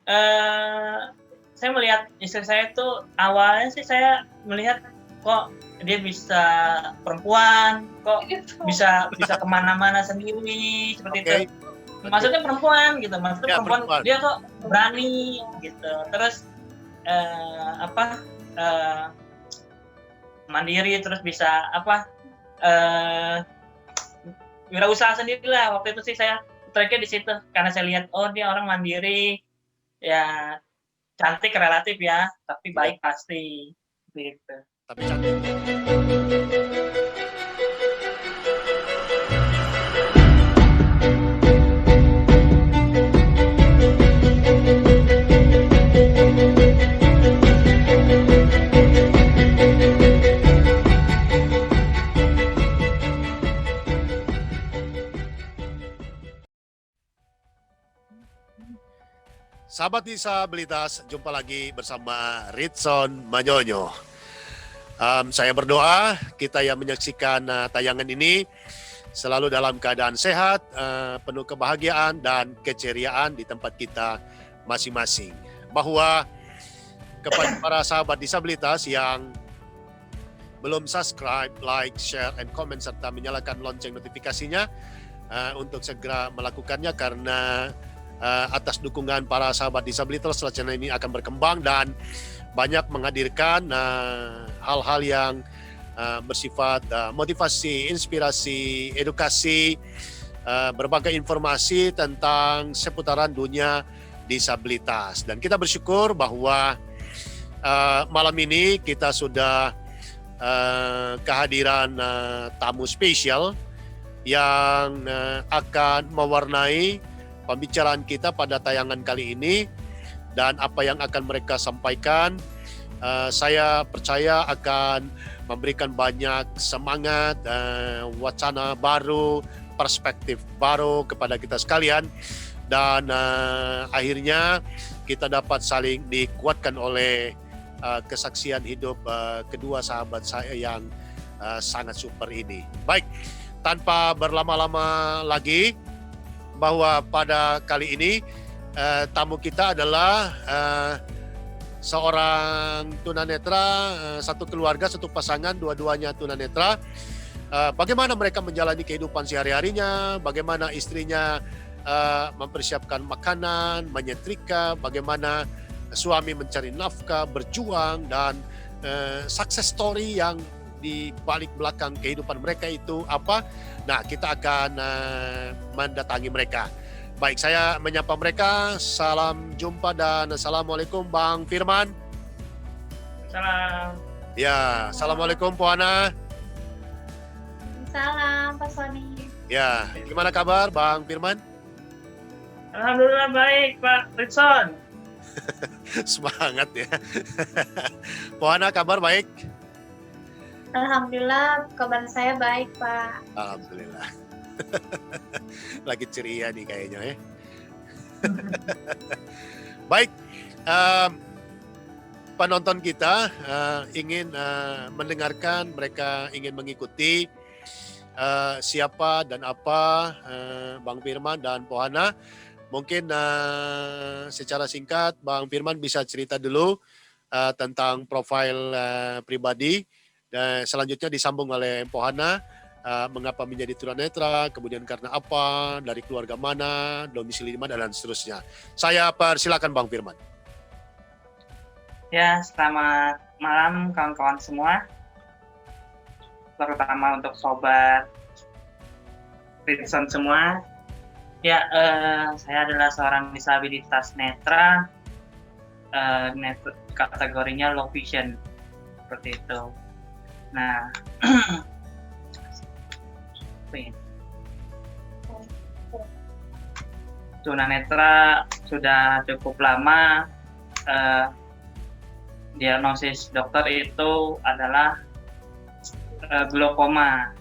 Eee, saya melihat istri saya itu awalnya sih saya melihat, kok dia bisa perempuan, kok Gitu. bisa bisa ke mana-mana sendiri, seperti itu. Oke, oke. Maksudnya perempuan gitu, maksudnya Ya, perempuan perempuan. dia kok berani gitu. Terus, apa, eee, mandiri terus bisa apa, eee, wirausaha sendirilah. Waktu itu sih saya tertarik di situ, karena saya lihat, oh dia orang mandiri, ya cantik relatif ya, tapi Iya, baik pasti, gitu. tapi cantik. Sahabat disabilitas, jumpa lagi bersama Ritson Manyonyo. Saya berdoa kita yang menyaksikan tayangan ini selalu dalam keadaan sehat, penuh kebahagiaan dan keceriaan di tempat kita masing-masing. Bahwa kepada para sahabat disabilitas yang belum subscribe, like, share, and comment, serta menyalakan lonceng notifikasinya untuk segera melakukannya karena atas dukungan para sahabat disabilitas channel ini akan berkembang dan banyak menghadirkan hal-hal yang bersifat motivasi, inspirasi, edukasi, berbagai informasi tentang seputaran dunia disabilitas. Dan kita bersyukur bahwa malam ini kita sudah kehadiran tamu spesial yang akan mewarnai pembicaraan kita pada tayangan kali ini, dan apa yang akan mereka sampaikan saya percaya akan memberikan banyak semangat, wacana baru, perspektif baru kepada kita sekalian, dan akhirnya kita dapat saling dikuatkan oleh kesaksian hidup kedua sahabat saya yang sangat super ini. Baik, tanpa berlama-lama lagi, bahwa pada kali ini tamu kita adalah seorang tunanetra, satu keluarga, satu pasangan, dua-duanya tunanetra. Bagaimana mereka menjalani kehidupan sehari-harinya, bagaimana istrinya mempersiapkan makanan, menyetrika, bagaimana suami mencari nafkah, berjuang, dan success story yang di balik belakang kehidupan mereka itu apa. Nah, kita akan mendatangi mereka. Baik, saya menyapa mereka. Salam jumpa dan assalamualaikum Bang Firman. Salam. Ya, assalamualaikum Puana. Salam Pak Sony. Ya, gimana kabar Bang Firman? Alhamdulillah baik Pak Ritson. Semangat ya. Puana kabar baik? Alhamdulillah kabar saya baik Pak. Alhamdulillah. Lagi ceria nih kayaknya ya. Baik, penonton kita ingin mendengarkan, mereka ingin mengikuti siapa dan apa Bang Firman dan Pohana. Mungkin secara singkat Bang Firman bisa cerita dulu tentang profil pribadi, dan selanjutnya disambung oleh Pohana mengapa menjadi tunanetra, kemudian karena apa, dari keluarga mana, domisili di mana, dan seterusnya. Saya persilakan Bang Firman. Ya, selamat malam kawan-kawan semua. Terutama untuk sobat Ritson semua. Ya, saya adalah seorang disabilitas netra, kategorinya low vision, seperti itu. Nah, tunanetra sudah cukup lama. Diagnosis dokter itu adalah glaukoma.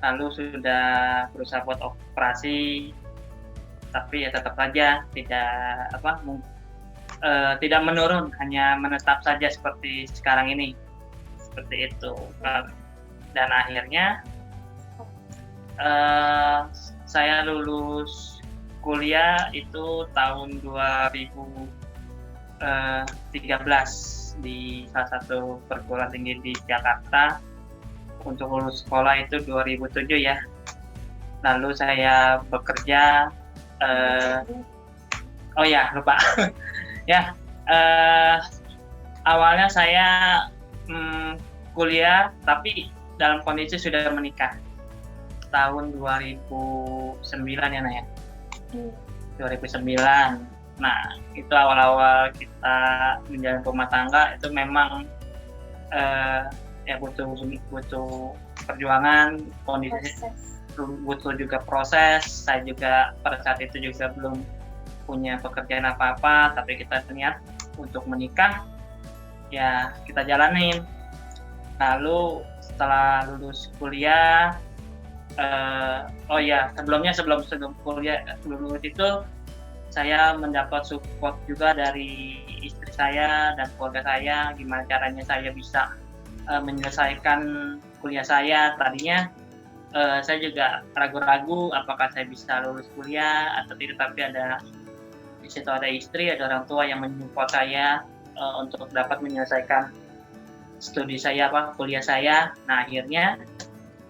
Lalu sudah berusaha buat operasi, tapi ya tetap saja tidak menurun, hanya menetap saja seperti sekarang ini, seperti itu. Dan akhirnya saya lulus kuliah itu tahun 2013 di salah satu perguruan tinggi di Jakarta. Untuk lulus sekolah itu 2007 ya. Lalu saya bekerja, oh ya lupa, ya awalnya saya kuliah tapi dalam kondisi sudah menikah tahun 2009 ya Naya. 2009. Nah itu awal-awal kita menjalin rumah tangga itu memang ya butuh perjuangan, kondisi butuh juga proses. Saya juga pada saat itu juga belum punya pekerjaan apa-apa, tapi kita niat untuk menikah, ya kita jalanin. Lalu setelah lulus kuliah, sebelum kuliah lulus itu saya mendapat support juga dari istri saya dan keluarga saya, gimana caranya saya bisa menyelesaikan kuliah saya. Tadinya saya juga ragu-ragu apakah saya bisa lulus kuliah atau tidak, tapi di situ ada istri, ada orang tua yang menyupport saya untuk dapat menyelesaikan studi saya, kuliah saya. Nah akhirnya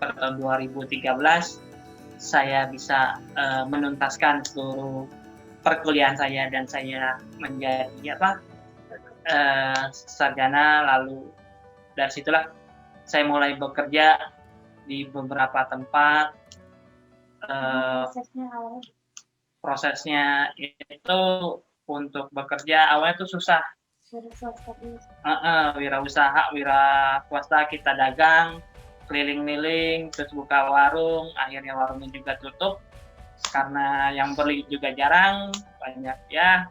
pada tahun 2013 saya bisa menuntaskan seluruh perkuliahan saya dan saya menjadi sarjana. Lalu dari situlah saya mulai bekerja di beberapa tempat. Prosesnya itu untuk bekerja awalnya itu susah. Wira swasta, kita dagang, keliling-keliling, terus buka warung, akhirnya warungnya juga tutup karena yang beli juga jarang, banyak ya.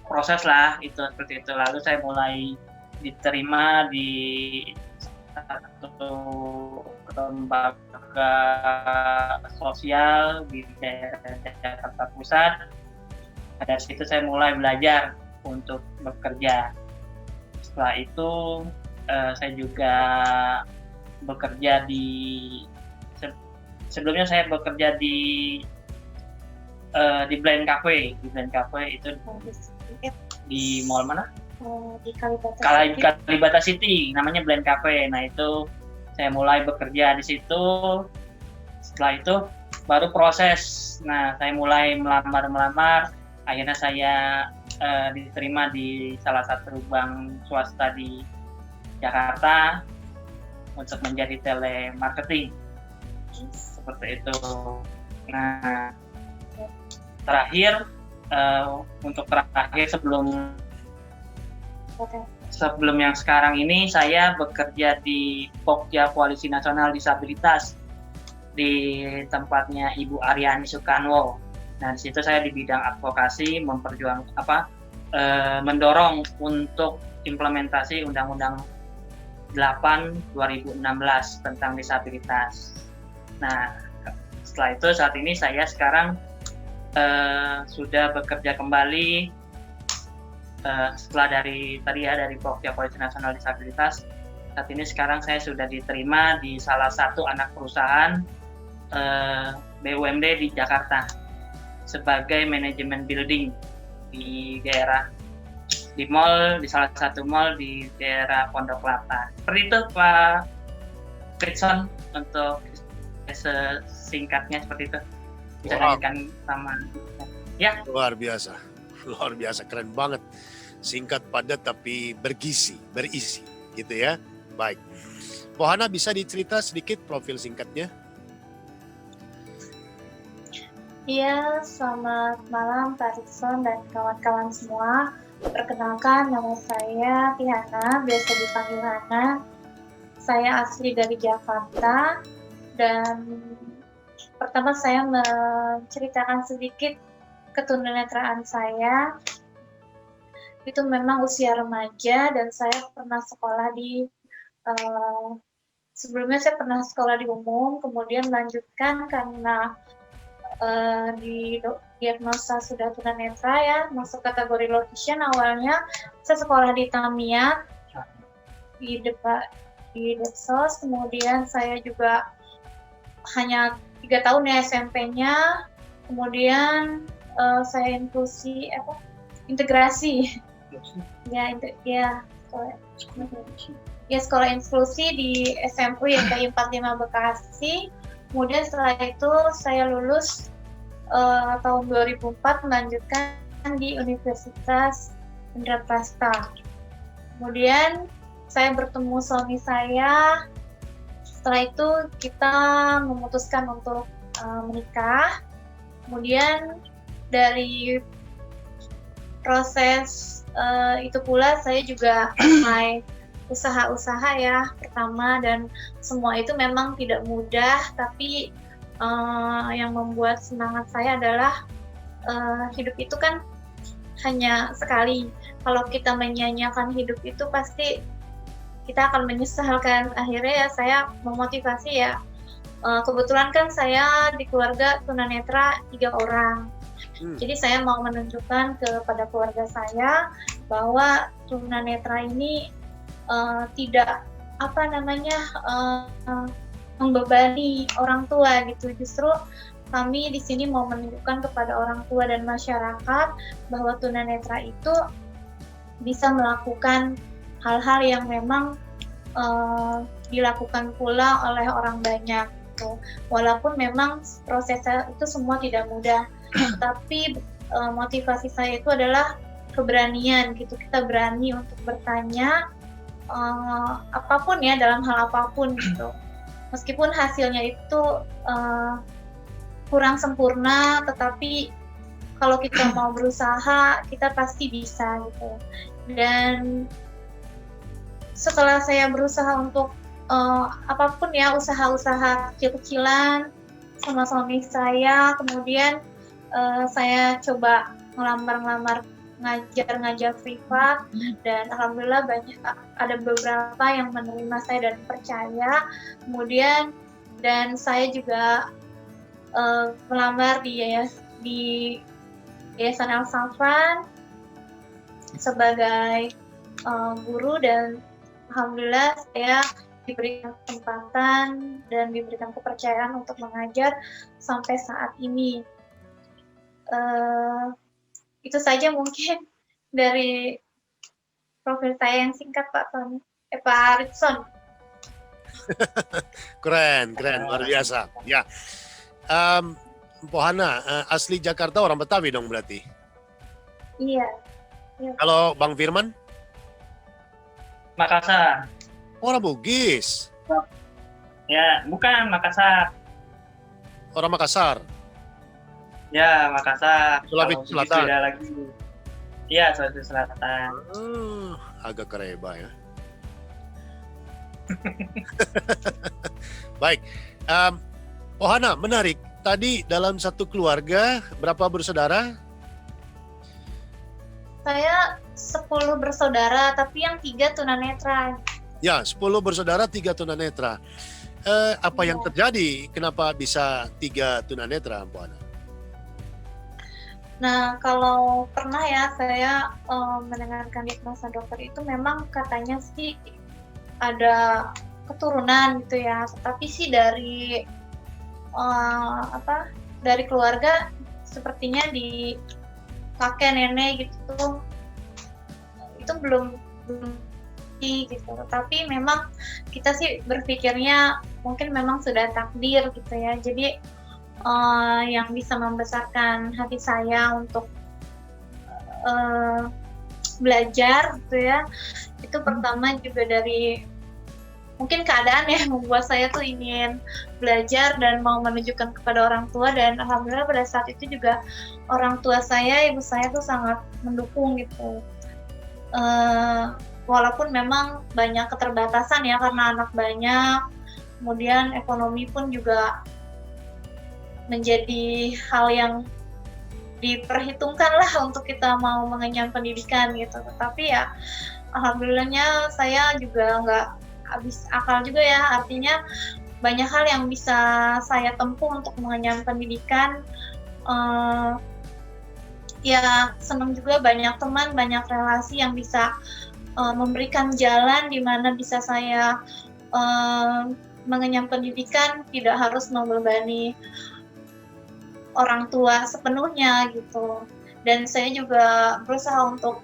Proses lah itu seperti itu. Lalu saya mulai diterima di satu lembaga sosial di Jakarta Pusat. Dari situ saya mulai belajar untuk bekerja. Setelah itu saya juga bekerja sebelumnya saya bekerja di Blend Cafe. Di Blend Cafe itu di mall mana? Di Kalibata City, namanya Blend Cafe. Nah itu saya mulai bekerja di situ. Setelah itu baru proses. Nah saya mulai melamar. Akhirnya saya diterima di salah satu bank swasta di Jakarta untuk menjadi telemarketing. Seperti itu. Nah terakhir sebelum yang sekarang ini saya bekerja di Pokja Koalisi Nasional Disabilitas di tempatnya Ibu Aryani Sukanwo. Nah di situ saya di bidang advokasi mendorong untuk implementasi Undang-Undang 8 2016 tentang disabilitas. Nah setelah itu saat ini saya sekarang sudah bekerja kembali setelah dari Pokja Koalisi Nasional Disabilitas. Saat ini sekarang saya sudah diterima di salah satu anak perusahaan BUMD di Jakarta sebagai manajemen building di salah satu mall di daerah Pondok Kelapa. Seperti itu Pak Ritson, untuk singkatnya seperti itu. Bisa lanjutkan sama ya. Luar biasa, keren banget. Singkat, padat, tapi berisi, gitu ya. Baik, Pohana bisa dicerita sedikit profil singkatnya? Iya, selamat malam Pak Ritson dan kawan-kawan semua. Perkenalkan, nama saya Tiana, biasa dipanggil Hana. Saya asli dari Jakarta dan pertama saya menceritakan sedikit ketunanetraan saya. Itu memang usia remaja dan saya pernah sekolah sebelumnya saya pernah sekolah di umum, kemudian melanjutkan karena diagnosa sudah tunanetra ya, masuk kategori low vision. Awalnya saya sekolah di Tamiya di Depsos, kemudian saya juga hanya 3 tahun ya SMP-nya, kemudian saya integrasi ya sekolah inklusi di SMU YKI 45 Bekasi. Kemudian setelah itu saya lulus tahun 2004 melanjutkan di Universitas Indraprasta. Kemudian saya bertemu suami saya. Setelah itu kita memutuskan untuk menikah. Kemudian dari proses itu pula saya juga mulai usaha-usaha ya pertama, dan semua itu memang tidak mudah, tapi yang membuat semangat saya adalah hidup itu kan hanya sekali. Kalau kita menyia-nyiakan hidup itu pasti kita akan menyesal kan. Akhirnya ya saya memotivasi ya. Kebetulan kan saya di keluarga tunanetra 3 orang. Jadi saya mau menunjukkan kepada keluarga saya bahwa tunanetra ini tidak membebani orang tua gitu. Justru kami di sini mau menunjukkan kepada orang tua dan masyarakat bahwa tunanetra itu bisa melakukan hal-hal yang memang dilakukan pula oleh orang banyak gitu. Walaupun memang prosesnya itu semua tidak mudah, tapi motivasi saya itu adalah keberanian gitu. Kita berani untuk bertanya apapun ya, dalam hal apapun gitu. Meskipun hasilnya itu kurang sempurna, tetapi kalau kita mau berusaha, kita pasti bisa gitu. Dan setelah saya berusaha untuk apapun ya, usaha-usaha kecil-kecilan sama suami saya, kemudian saya coba ngelamar ngajar privat, dan alhamdulillah ada beberapa yang menerima saya dan percaya. Kemudian dan saya juga melamar di Yayasan Al Safan sebagai guru, dan alhamdulillah saya diberikan kesempatan dan diberikan kepercayaan untuk mengajar sampai saat ini. Itu saja mungkin dari profil saya yang singkat, Pak Ritson. Keren, luar biasa. Ya, Pohana, asli Jakarta, orang Betawi dong berarti? Iya. Kalau Bang Firman? Makassar. Orang Bugis? Ya, bukan Makassar. Orang Makassar? Ya, Makassar. Sulawesi Selatan? Beda lagi. Iya, Sulawesi Selatan. Agak kereba ya. Baik, Ohana, menarik. Tadi dalam satu keluarga berapa bersaudara? Saya 10 bersaudara, tapi yang 3 tunanetra. Ya, 10 bersaudara, 3 tunanetra. Apa yang terjadi? Kenapa bisa 3 tunanetra, Ohana? Nah, kalau pernah ya saya mendengarkan diagnosa dokter itu, memang katanya sih ada keturunan gitu ya, tapi sih dari dari keluarga sepertinya di kakek nenek gitu itu belum gitu. Tapi memang kita sih berpikirnya mungkin memang sudah takdir gitu ya. Jadi yang bisa membesarkan hati saya untuk belajar gitu ya, itu pertama juga dari mungkin keadaan ya membuat saya tuh ingin belajar dan mau menunjukkan kepada orang tua, dan alhamdulillah pada saat itu juga orang tua saya, ibu saya tuh sangat mendukung gitu. Walaupun memang banyak keterbatasan ya karena anak banyak, kemudian ekonomi pun juga menjadi hal yang diperhitungkan lah untuk kita mau mengenyam pendidikan gitu. Tetapi ya alhamdulillahnya saya juga nggak habis akal juga ya, artinya banyak hal yang bisa saya tempuh untuk mengenyam pendidikan. Ya senang juga banyak teman, banyak relasi yang bisa memberikan jalan di mana bisa saya mengenyam pendidikan tidak harus membebani orang tua sepenuhnya gitu. Dan saya juga berusaha untuk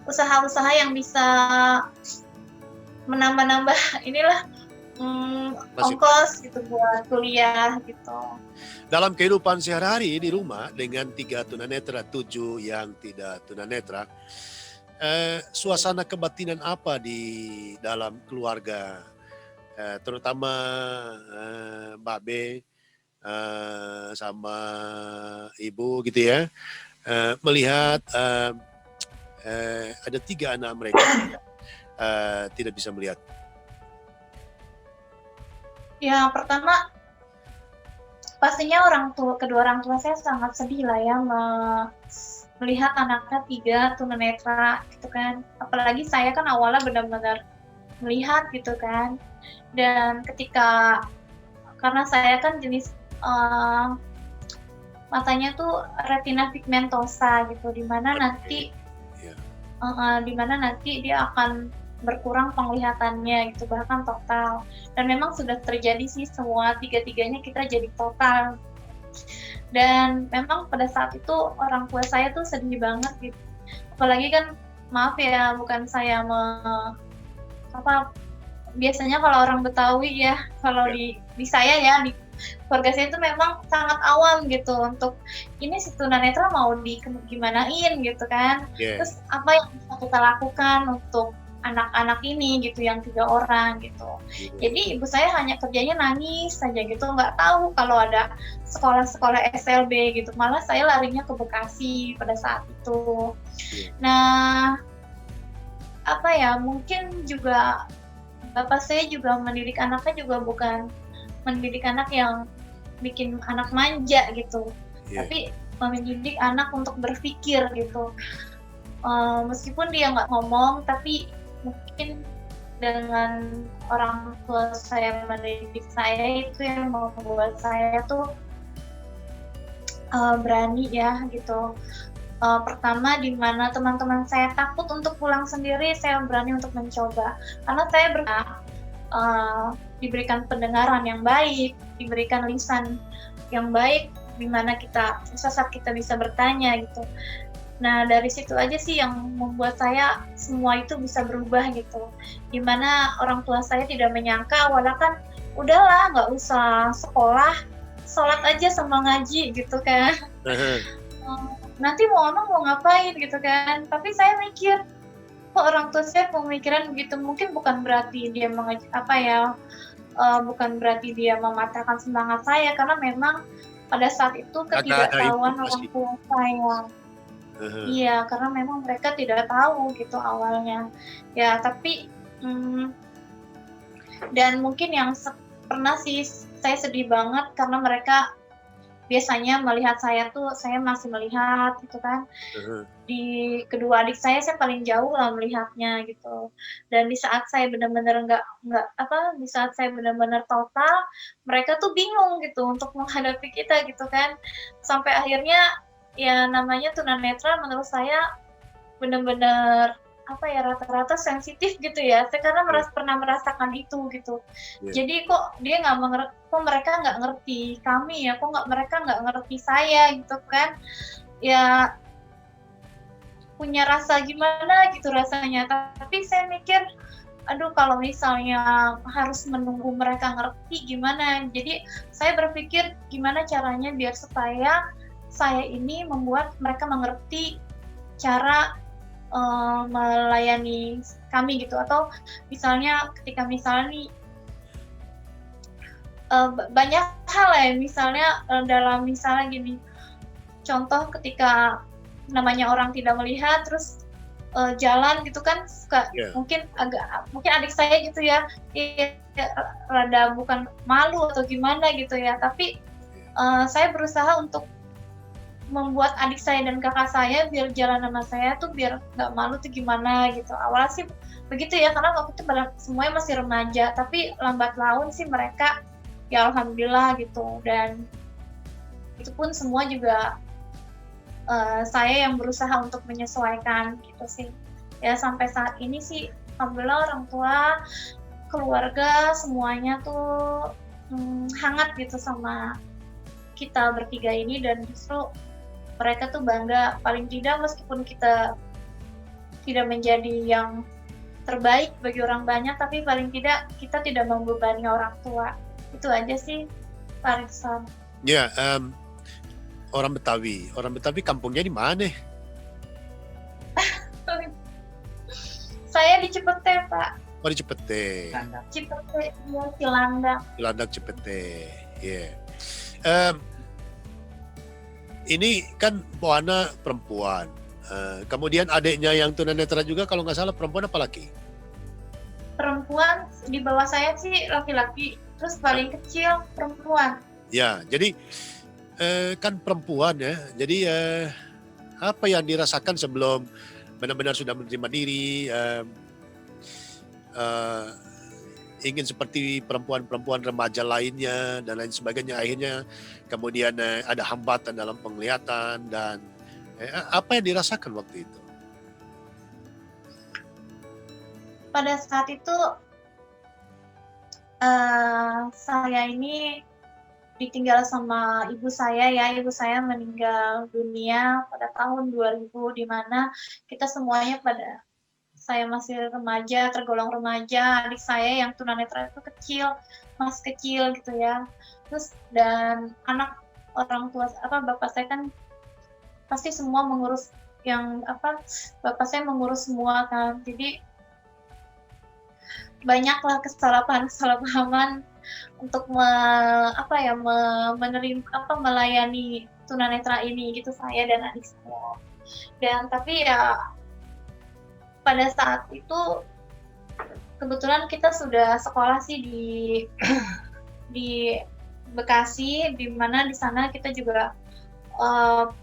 usaha-usaha yang bisa menambah-nambah inilah Masih ongkos gitu buat kuliah gitu. dalam kehidupan sehari-hari di rumah dengan 3 tunanetra, 7 yang tidak tunanetra, suasana kebatinan apa di dalam keluarga, terutama Mbak B sama Ibu gitu ya, melihat ada 3 anak mereka yang tidak bisa melihat. Ya pertama pastinya kedua orang tua saya sangat sedih lah ya melihat anaknya 3 tunanetra gitu kan. Apalagi saya kan awalnya benar-benar melihat gitu kan. Dan karena saya kan jenis matanya tuh retina pigmentosa gitu, dimana nanti dia akan berkurang penglihatannya gitu, bahkan total. Dan memang sudah terjadi sih, semua 3-tiganya kita jadi total. Dan memang pada saat itu orang tua saya tuh sedih banget gitu. Apalagi kan maaf ya, bukan saya biasanya kalau orang Betawi ya, kalau di saya ya, di keluarga saya itu memang sangat awam gitu untuk ini si tunanetra mau gimanain gitu kan. Terus apa yang bisa kita lakukan untuk anak-anak ini gitu, yang 3 orang gitu. Jadi ibu saya hanya kerjanya nangis saja gitu, nggak tahu kalau ada sekolah-sekolah SLB gitu. Malah saya larinya ke Bekasi pada saat itu. Nah, mungkin juga bapak saya juga mendidik anaknya juga bukan mendidik anak yang bikin anak manja gitu, tapi mendidik anak untuk berpikir gitu. Meskipun dia nggak ngomong, tapi mungkin dengan orang tua saya mendidik saya itu yang membuat saya tuh berani ya gitu. Pertama, di mana teman-teman saya takut untuk pulang sendiri, saya berani untuk mencoba. Karena saya diberikan pendengaran yang baik, diberikan lisan yang baik, di mana saat kita bisa bertanya gitu. Nah, dari situ aja sih yang membuat saya semua itu bisa berubah gitu. Dimana orang tua saya tidak menyangka, awalnya kan udahlah nggak usah sekolah, sholat aja sama ngaji gitu kan. Nanti mau ngapain gitu kan. Tapi saya mikir, kok orang tua saya pemikiran begitu, mungkin bukan berarti dia bukan berarti dia mematahkan semangat saya, karena memang pada saat itu ketidaktahuan orang tua saya. Iya, karena memang mereka tidak tahu gitu awalnya. Ya, tapi dan mungkin yang pernah sih saya sedih banget karena mereka biasanya melihat saya masih melihat gitu kan. Di kedua adik saya paling jauh lah melihatnya gitu. Dan di saat saya benar-benar di saat saya benar-benar total, mereka tuh bingung gitu untuk menghadapi kita gitu kan. Sampai akhirnya ya namanya tunanetra menurut saya benar-benar rata-rata sensitif gitu ya. Saya karena pernah merasakan itu gitu. Jadi kok mereka nggak ngerti kami ya, mereka nggak ngerti saya gitu kan. Ya punya rasa gimana gitu rasanya. Tapi saya mikir, aduh kalau misalnya harus menunggu mereka ngerti gimana. Jadi saya berpikir gimana caranya biar supaya saya ini membuat mereka mengerti cara melayani kami gitu. Atau misalnya ketika banyak hal ya, misalnya dalam misalnya gini, contoh ketika namanya orang tidak melihat terus jalan gitu kan suka mungkin adik saya gitu ya, rada bukan malu atau gimana gitu ya, tapi saya berusaha untuk membuat adik saya dan kakak saya biar jalan sama saya tuh biar nggak malu tuh gimana gitu. Awalnya sih begitu ya, karena waktu itu semuanya masih remaja, tapi lambat laun sih mereka ya alhamdulillah gitu. Dan itu pun semua juga saya yang berusaha untuk menyesuaikan gitu sih. Ya sampai saat ini sih alhamdulillah orang tua keluarga semuanya tuh hangat gitu sama kita bertiga ini, dan justru mereka tuh bangga, paling tidak meskipun kita tidak menjadi yang terbaik bagi orang banyak, tapi paling tidak kita tidak membebani orang tua. Itu aja sih, Pak Rizal. Ya, orang Betawi kampungnya di mana? Saya di Cipete, Pak. Oh, di Cipete. Cipete, ya, Cilandak. Cilandak, Cipete. Ya. Ini kan Poana perempuan. Kemudian adiknya yang tunanetra juga kalau nggak salah perempuan apa laki? Perempuan, di bawah saya sih laki-laki, terus paling kecil perempuan. Ya, jadi kan perempuan ya. Jadi apa yang dirasakan sebelum benar-benar sudah menerima diri, ingin seperti perempuan-perempuan remaja lainnya dan lain sebagainya, akhirnya kemudian ada hambatan dalam penglihatan, dan apa yang dirasakan waktu itu? Pada saat itu saya ini ditinggal sama ibu saya ya. Ibu saya meninggal dunia pada tahun 2000, di mana kita semuanya saya masih remaja, tergolong remaja. Adik saya yang tunanetra itu masih kecil gitu ya. Terus dan anak orang tua bapak saya kan pasti semua mengurus bapak saya mengurus semua kan. Jadi banyaklah kesalahpahaman untuk melayani tunanetra ini gitu, saya dan adik saya. Dan tapi ya pada saat itu kebetulan kita sudah sekolah sih di Bekasi, di mana di sana kita juga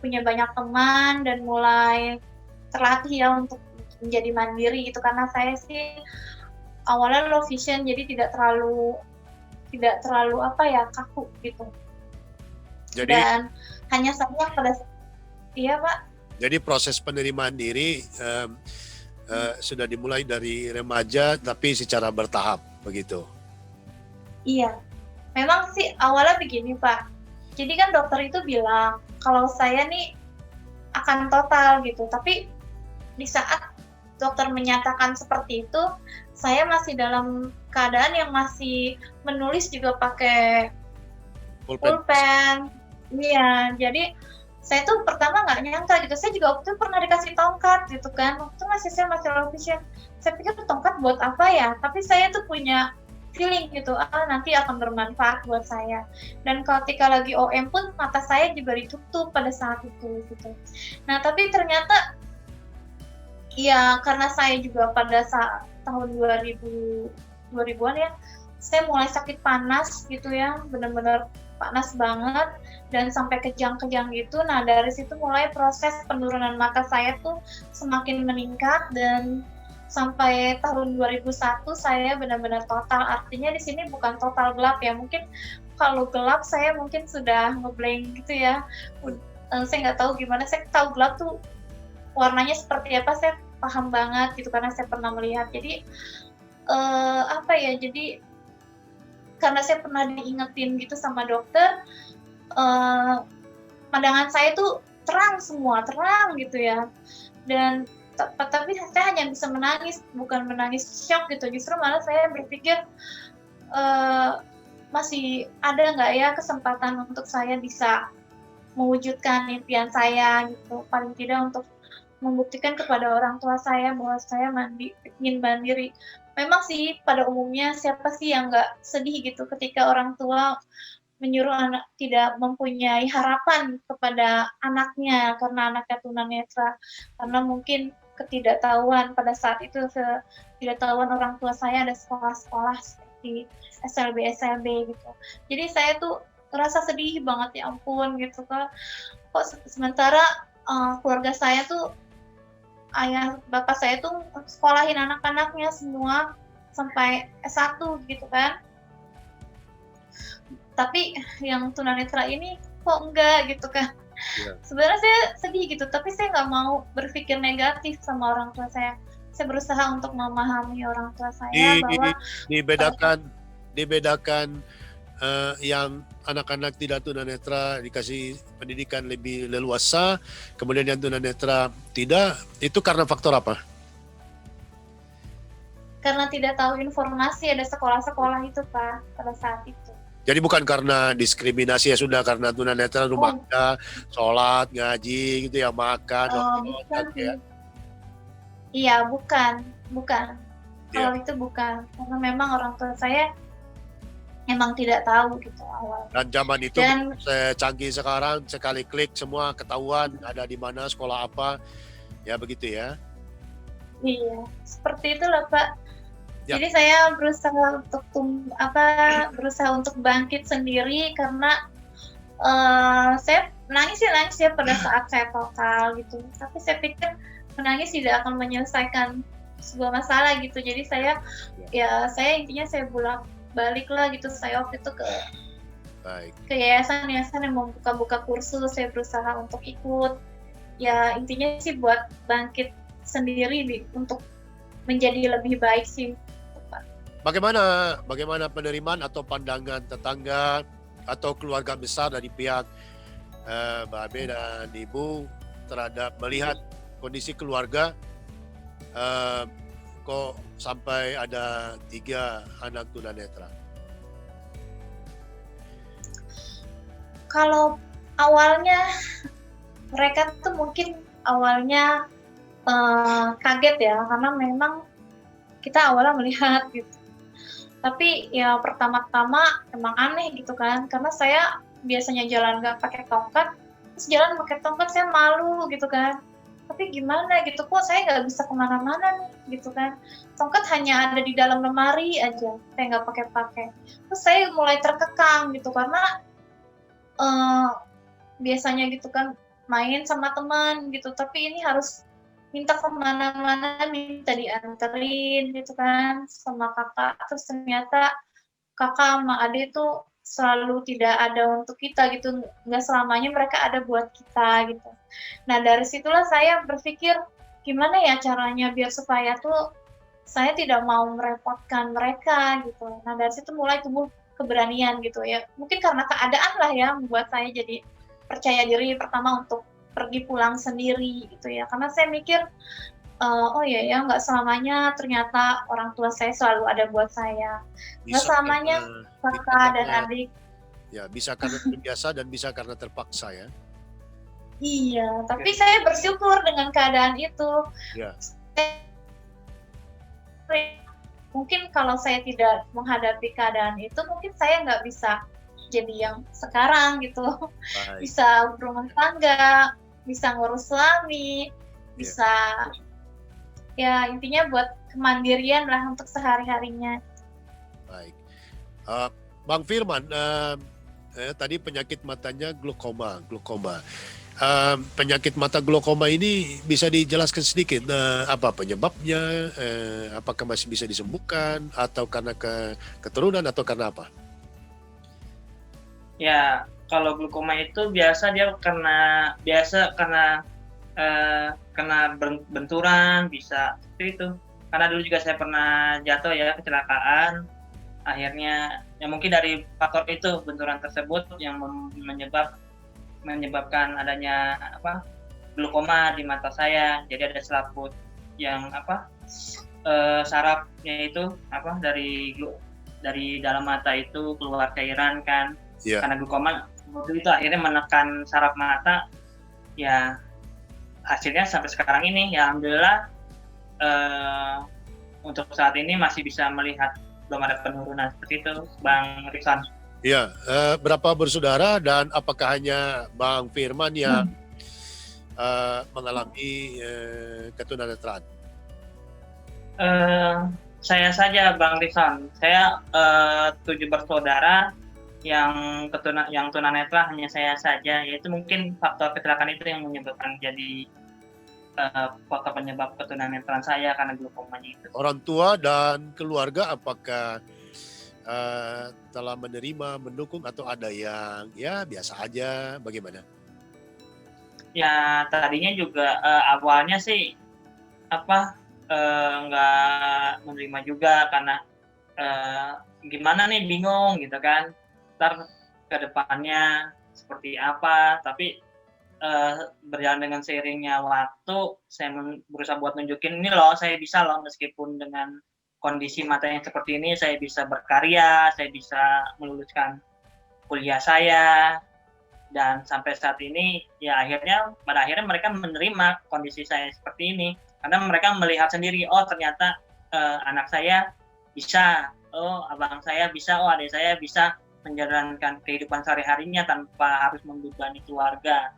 punya banyak teman dan mulai terlatih ya untuk menjadi mandiri gitu, karena saya sih awalnya low vision, jadi tidak terlalu kaku gitu. Jadi, dan hanya saja iya Pak. Jadi proses penerimaan diri sudah dimulai dari remaja tapi secara bertahap begitu. Iya, memang sih awalnya begini Pak. Jadi kan dokter itu bilang kalau saya nih akan total gitu, tapi di saat dokter menyatakan seperti itu, saya masih dalam keadaan yang masih menulis juga pakai pulpen. Iya, jadi saya tuh pertama nggak nyangka gitu. Saya juga waktu itu pernah dikasih tongkat gitu kan. Waktu itu saya masih low vision. Saya pikir tongkat buat apa ya? Tapi saya tuh punya feeling gitu, nanti akan bermanfaat buat saya. Dan ketika lagi OM pun mata saya juga ditutup pada saat itu gitu. Nah, tapi ternyata ya karena saya juga pada saat tahun 2000-an ya, saya mulai sakit panas gitu ya, benar-benar panas banget dan sampai kejang-kejang gitu. Nah, dari situ mulai proses penurunan mata saya tuh semakin meningkat, dan sampai tahun 2001 saya benar-benar total. Artinya di sini bukan total gelap ya, mungkin kalau gelap saya mungkin sudah ngeblank gitu ya. Saya nggak tahu gimana, saya tahu gelap tuh warnanya seperti apa, saya paham banget gitu karena saya pernah melihat. Jadi jadi karena saya pernah diingetin gitu sama dokter, pandangan saya tuh terang gitu ya. Dan tapi saya hanya bisa menangis, bukan menangis shock gitu. Justru malah saya berpikir masih ada nggak ya kesempatan untuk saya bisa mewujudkan impian saya gitu. Paling tidak untuk membuktikan kepada orang tua saya bahwa saya ingin mandiri. Memang sih pada umumnya siapa sih yang nggak sedih gitu ketika orang tua menyuruh anak tidak mempunyai harapan kepada anaknya karena anaknya tunanetra, karena mungkin ketidaktahuan pada saat itu, ketidaktahuan orang tua saya ada sekolah-sekolah seperti SLB gitu. Jadi saya tuh ngerasa sedih banget, ya ampun gitu kok sementara keluarga saya tuh, ayah bapak saya tuh sekolahin anak-anaknya semua sampai S1 gitu kan. Tapi yang tunanetra ini kok enggak gitu kan. Sebenarnya saya sedih gitu, tapi saya nggak mau berpikir negatif sama orang tua saya. saya berusaha untuk memahami orang tua saya Di, bahwa dibedakan dibedakan yang anak-anak tidak tunanetra dikasih pendidikan lebih leluasa, kemudian yang tunanetra tidak, itu karena faktor apa? karena tidak tahu informasi ada sekolah-sekolah itu Pak pada saat itu. Jadi bukan karena diskriminasi ya sudah, karena tunanetra rumah Oh, ada, sholat, ngaji gitu ya, makan, bukan nonton sih. ya. Iya, bukan. Ya. Kalau itu bukan, karena memang orang tua saya emang tidak tahu gitu awalnya. Dan zaman itu Dan canggih sekarang, sekali klik semua ketahuan ada di mana, sekolah apa, ya begitu ya. iya, seperti itulah Pak. Ya. Jadi saya berusaha untuk berusaha untuk bangkit sendiri karena saya menangis ya pada saat saya total gitu. Tapi saya pikir menangis tidak akan menyelesaikan sebuah masalah gitu. Jadi saya intinya saya balik lah gitu. Saya waktu itu Baik. ke yayasan-yayasan yang membuka kursus, saya berusaha untuk ikut. Ya intinya sih buat bangkit sendiri untuk menjadi lebih baik sih. Bagaimana penerimaan atau pandangan tetangga atau keluarga besar dari pihak Mbak Abe dan Ibu terhadap melihat kondisi keluarga kok sampai ada 3 anak tunanetra? Kalau awalnya mereka tuh mungkin awalnya kaget ya, karena memang kita awalnya melihat gitu. Tapi ya pertama-tama emang aneh gitu kan, karena saya biasanya jalan nggak pakai tongkat, terus jalan pakai tongkat saya malu gitu kan. Tapi gimana gitu, kok saya nggak bisa kemana-mana nih gitu kan. Tongkat hanya ada di dalam lemari aja, saya nggak pakai-pakai. Terus saya mulai terkekang gitu, karena biasanya gitu kan main sama teman gitu, tapi ini harus minta kemana-mana, minta dianterin gitu kan sama kakak. Terus ternyata kakak sama adik tuh selalu tidak ada untuk kita gitu, nggak selamanya mereka ada buat kita gitu. Nah dari situlah saya berpikir gimana ya caranya biar supaya tuh saya tidak mau merepotkan mereka gitu. Nah dari situ mulai tumbuh keberanian gitu ya. Mungkin karena keadaan lah ya membuat saya jadi percaya diri pertama untuk pergi pulang sendiri gitu ya. Karena saya mikir oh iya ya nggak selamanya ternyata orang tua saya selalu ada buat saya. Nggak Bisa selamanya kakak dan karena adik. ya bisa karena terbiasa dan bisa karena terpaksa ya. Iya, tapi saya bersyukur dengan keadaan itu. Ya. Mungkin kalau saya tidak menghadapi keadaan itu, mungkin saya nggak bisa jadi yang sekarang gitu. Baik. Bisa berumah tangga, bisa ngurus suami, bisa ya intinya buat kemandirian lah untuk sehari-harinya. Baik. Bang Firman, tadi penyakit matanya glaukoma. Penyakit mata glaukoma ini bisa dijelaskan sedikit apa penyebabnya, apakah masih bisa disembuhkan atau karena keturunan atau karena apa? Ya, kalau glaukoma itu biasa karena benturan, bisa seperti itu. Karena dulu juga saya pernah jatuh ya, kecelakaan. Akhirnya ya mungkin dari faktor itu, benturan tersebut yang menyebabkan adanya glaukoma di mata saya. Jadi ada selaput yang sarafnya itu dari dalam mata itu keluar cairan kan. Yeah. Karena glaukoma itu akhirnya menekan saraf mata. Ya hasilnya sampai sekarang ini ya alhamdulillah untuk saat ini masih bisa melihat, belum ada penurunan seperti itu, Bang Rizwan. Iya, berapa bersaudara dan apakah hanya Bang Firman yang mengalami ketunanetraan? Saya saja Bang Rizwan. Saya 7 bersaudara, yang tunanetra hanya saya saja. Yaitu mungkin faktor kecelakaan itu yang menyebabkan jadi faktor penyebab ketunanetraan saya karena glaukomanya itu. Orang tua dan keluarga apakah telah menerima, mendukung atau ada yang ya biasa aja, bagaimana? Ya tadinya juga awalnya sih nggak menerima juga karena gimana nih, bingung gitu kan, ntar ke depannya seperti apa. Tapi berjalan dengan seiringnya waktu, saya berusaha buat nunjukin, ini loh saya bisa loh, meskipun dengan kondisi mata yang seperti ini saya bisa berkarya, saya bisa meluluskan kuliah saya. Dan sampai saat ini ya pada akhirnya mereka menerima kondisi saya seperti ini, karena mereka melihat sendiri, oh ternyata anak saya bisa, oh abang saya bisa, oh adik saya bisa menjalankan kehidupan sehari-harinya tanpa harus membebani keluarga.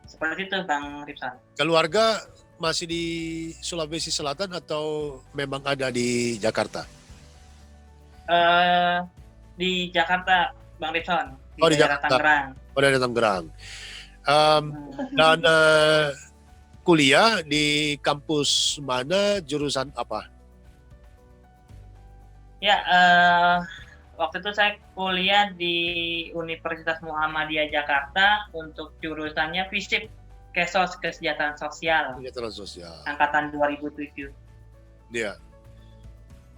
Seperti itu Bang Ripsan. Keluarga masih di Sulawesi Selatan atau memang ada di Jakarta? Di Jakarta Bang Ripsan, Oh, di daerah Jakarta. Tangerang. Oh, dari Tangerang. Dan kuliah di kampus mana, jurusan apa? Ya, waktu itu saya kuliah di Universitas Muhammadiyah Jakarta untuk jurusannya FISIP, Kesos, Kesejahteraan Sosial, Kesejahteraan Sosial. angkatan 2007. Ya,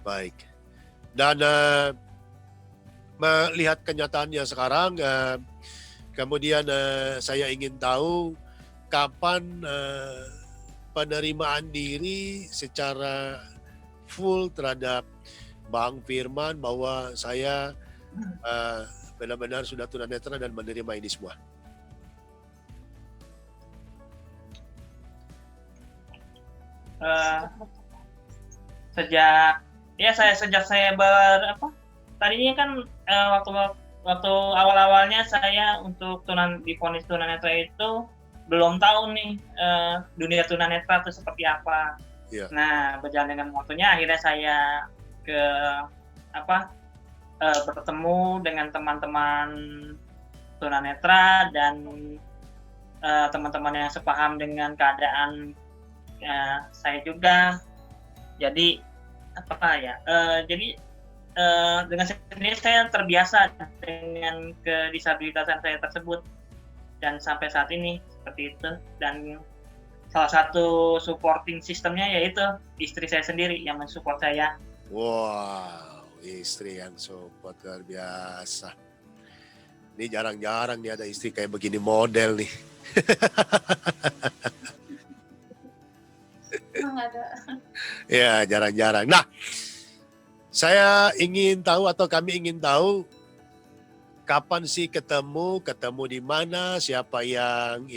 baik. Dan melihat kenyataannya sekarang, kemudian saya ingin tahu kapan penerimaan diri secara full terhadap Bang Firman bahwa saya benar-benar sudah tunanetra dan menerima ini semua. Sejak saya tadinya kan waktu awal-awalnya saya untuk divonis tunanetra itu belum tahu nih dunia tunanetra itu seperti apa. Iya. Nah, berjalan dengan waktunya akhirnya saya bertemu dengan teman-teman tunanetra dan teman-teman yang sepaham dengan keadaan saya juga. Jadi dengan sendiri saya terbiasa dengan kedisabilitasan saya tersebut, dan sampai saat ini seperti itu. Dan salah satu supporting sistemnya yaitu istri saya sendiri yang mensupport saya. Wow, istri yang support luar biasa. Ini jarang-jarang nih ada istri kayak begini model nih. Ada. Ya, jarang-jarang. Nah, saya ingin tahu atau kami ingin tahu kapan sih ketemu di mana, siapa yang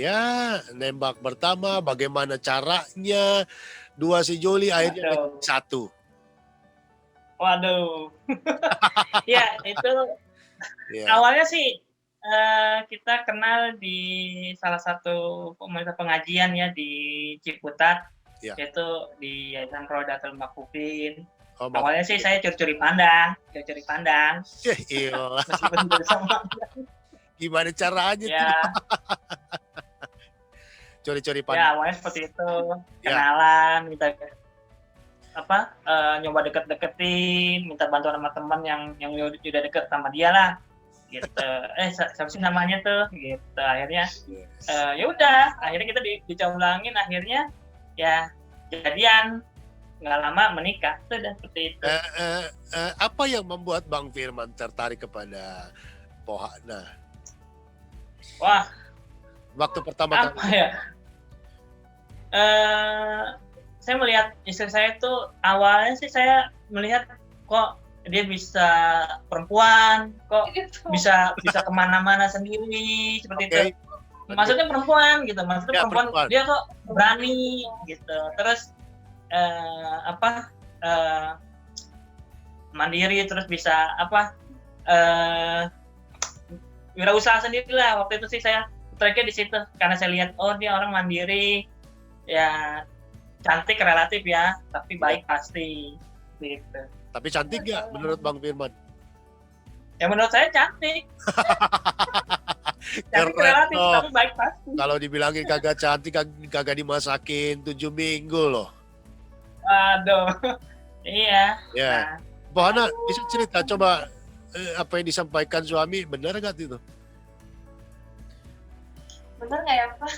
nembak pertama, bagaimana caranya, 2 si Juli akhirnya menjadi 1. Waduh. Ya, itu Ya. awalnya sih kita kenal di salah satu komunitas pengajian ya di Ciputat, yaitu di Yayasan Rodatul Makfufin. Awalnya sih saya curi-curi pandang. Iya. Meskipun bersama. Gimana caranya Ya. Curi-curi Ya, pandang. awalnya seperti itu. Kenalan, minta nyoba deket-deketin, minta bantuan sama teman yang udah deket sama dia lah. Gitu. Siapa sih namanya tuh? Gitu. Akhirnya ya udah, akhirnya kita dicomblangin, akhirnya ya jadian. Nggak lama menikah, sudah seperti itu. Apa yang membuat Bang Firman tertarik kepada Pohana? Wah, waktu pertama kali. Saya melihat istri saya tuh awalnya sih saya melihat kok dia bisa perempuan, kok bisa kemana-mana sendiri seperti itu. Maksudnya perempuan gitu, perempuan. Dia kok berani gitu. Terus mandiri, terus bisa wirausaha sendiri lah. Waktu itu sih saya tracknya di situ karena saya lihat dia orang mandiri, ya cantik relatif ya, tapi baik pasti gitu. Tapi cantik nggak menurut Bang Firman? Ya menurut saya cantik. Cantik relatif, tapi baik pasti. Kalau dibilangin kagak cantik, kagak dimasakin 7 minggu loh. Aduh, iya. Ya, Pohana bisa cerita coba apa yang disampaikan suami benar nggak itu? Benar nggak ya Pak?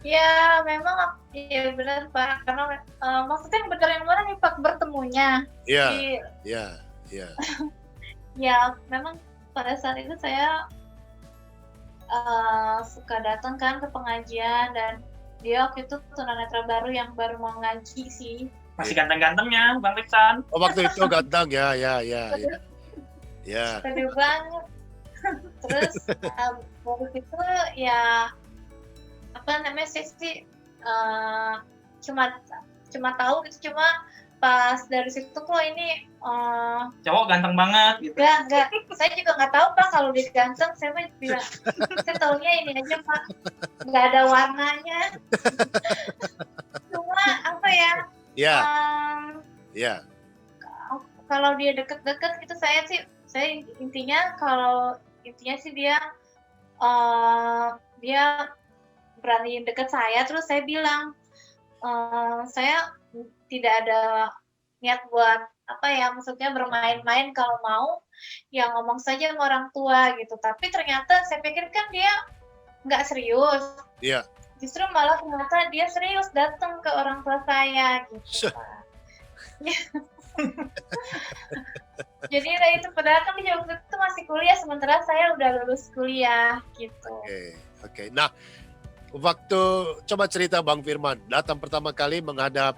Ya, memang ya benar Pak. Karena maksudnya yang benar yang mana nih Pak bertemunya? Iya, Di, iya, iya. ya memang pada saat itu saya suka datang kan ke pengajian dan dia waktu itu tunanetra baru yang baru mau ngaji sih. Masih ganteng-gantengnya Bang Riksan. Oh, waktu itu ganteng ya, ya, ya, ya. Ya, Gede banget. Terus waktu itu ya apa namanya saya sih cuma tahu gitu, cuma pas dari situ kok ini Cowok ganteng banget gitu. enggak, saya juga nggak tahu Pak kalau dia ganteng, saya mah bilang saya taunya ini aja Pak, nggak ada warnanya. Cuma apa ya, ya, em, ya. kalau dia deket-deket gitu saya intinya sih dia dia berani deket saya, terus saya bilang saya tidak ada niat buat apa ya, maksudnya bermain-main, kalau mau ya ngomong saja sama orang tua gitu. Tapi ternyata saya pikir kan dia nggak serius. Iya. Justru malah ternyata dia serius datang ke orang tua saya gitu. Jadi itu padahal kan dia waktu itu masih kuliah, sementara saya udah lulus kuliah gitu. Oke. Nah, waktu coba cerita Bang Firman datang pertama kali menghadap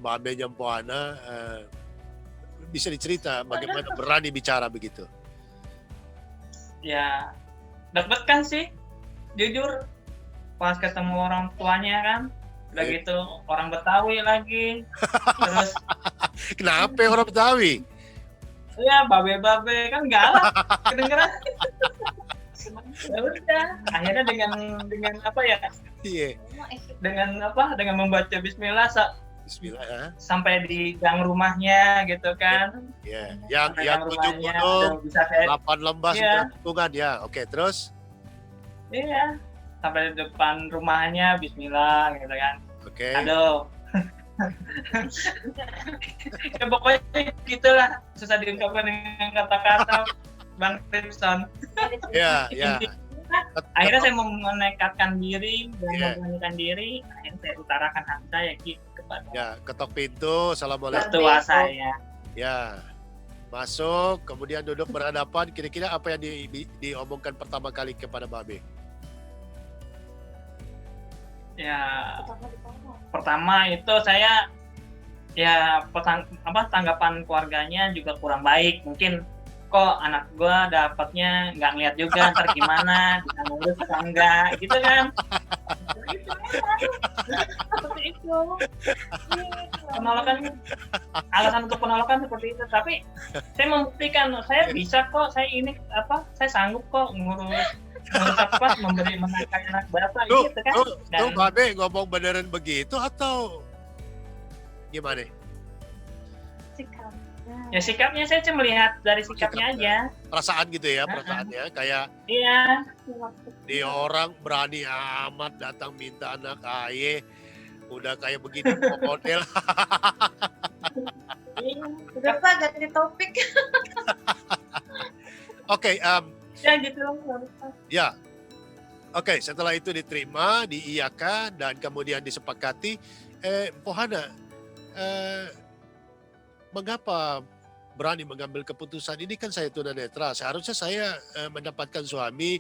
Mbak Abe Nyampoana, bisa dicerita bagaimana berani bicara begitu? Ya, deg-degan sih. Jujur, pas ketemu orang tuanya kan, udah gitu orang Betawi lagi. Terus Kenapa orang Betawi? ya babe-babe kan galak kedengeran. Ya udah, akhirnya dengan apa ya? Iya. Dengan membaca bismillah Bismillah ya. sampai di gang rumahnya gitu kan. Iya. Sampai Yang gang 7 rumahnya, gunung, udah bisa kayak 8 lembah, Iya. 9 tikungan ya. Oke, terus? iya, sampai di depan rumahnya bismillah gitu kan. Oke. Aduh. Ya pokoknya gitulah, susah diungkapkan dengan kata-kata Bang Ripson. Iya, iya. Akhirnya saya menekatkan diri dan Iya. memberanikan diri, akhirnya saya utarakan hati saya gitu kepada Ya, ketok pintu, assalamualaikum. mertua saya. Ya, masuk, kemudian duduk berhadapan. Kira-kira apa yang diomongkan pertama kali kepada Babe? Ya, pertama itu saya ya tanggapan keluarganya juga kurang baik. Mungkin kok anak gua dapatnya nggak ngeliat juga, ntar gimana, bisa ngurus atau enggak, gitu kan. Seperti itu. Penolakan, alasan untuk penolakan seperti itu. Tapi saya membuktikan saya bisa kok, saya sanggup kok ngurus menafkahi anak bapak Tuh, gitu kan. tuh Babe ngomong beneran begitu atau gimana? Ya sikapnya saya cuma melihat dari sikapnya aja. Perasaan gitu ya, perasaannya kayak Iya. di orang berani amat datang minta anak aye, udah kayak begini model. Udah Pak, ganti topik. Oke, Ya gitu. ya. Oke, setelah itu diterima, diiyakan dan kemudian disepakati. Pohana, mengapa berani mengambil keputusan ini? Kan saya tunanetra, seharusnya saya mendapatkan suami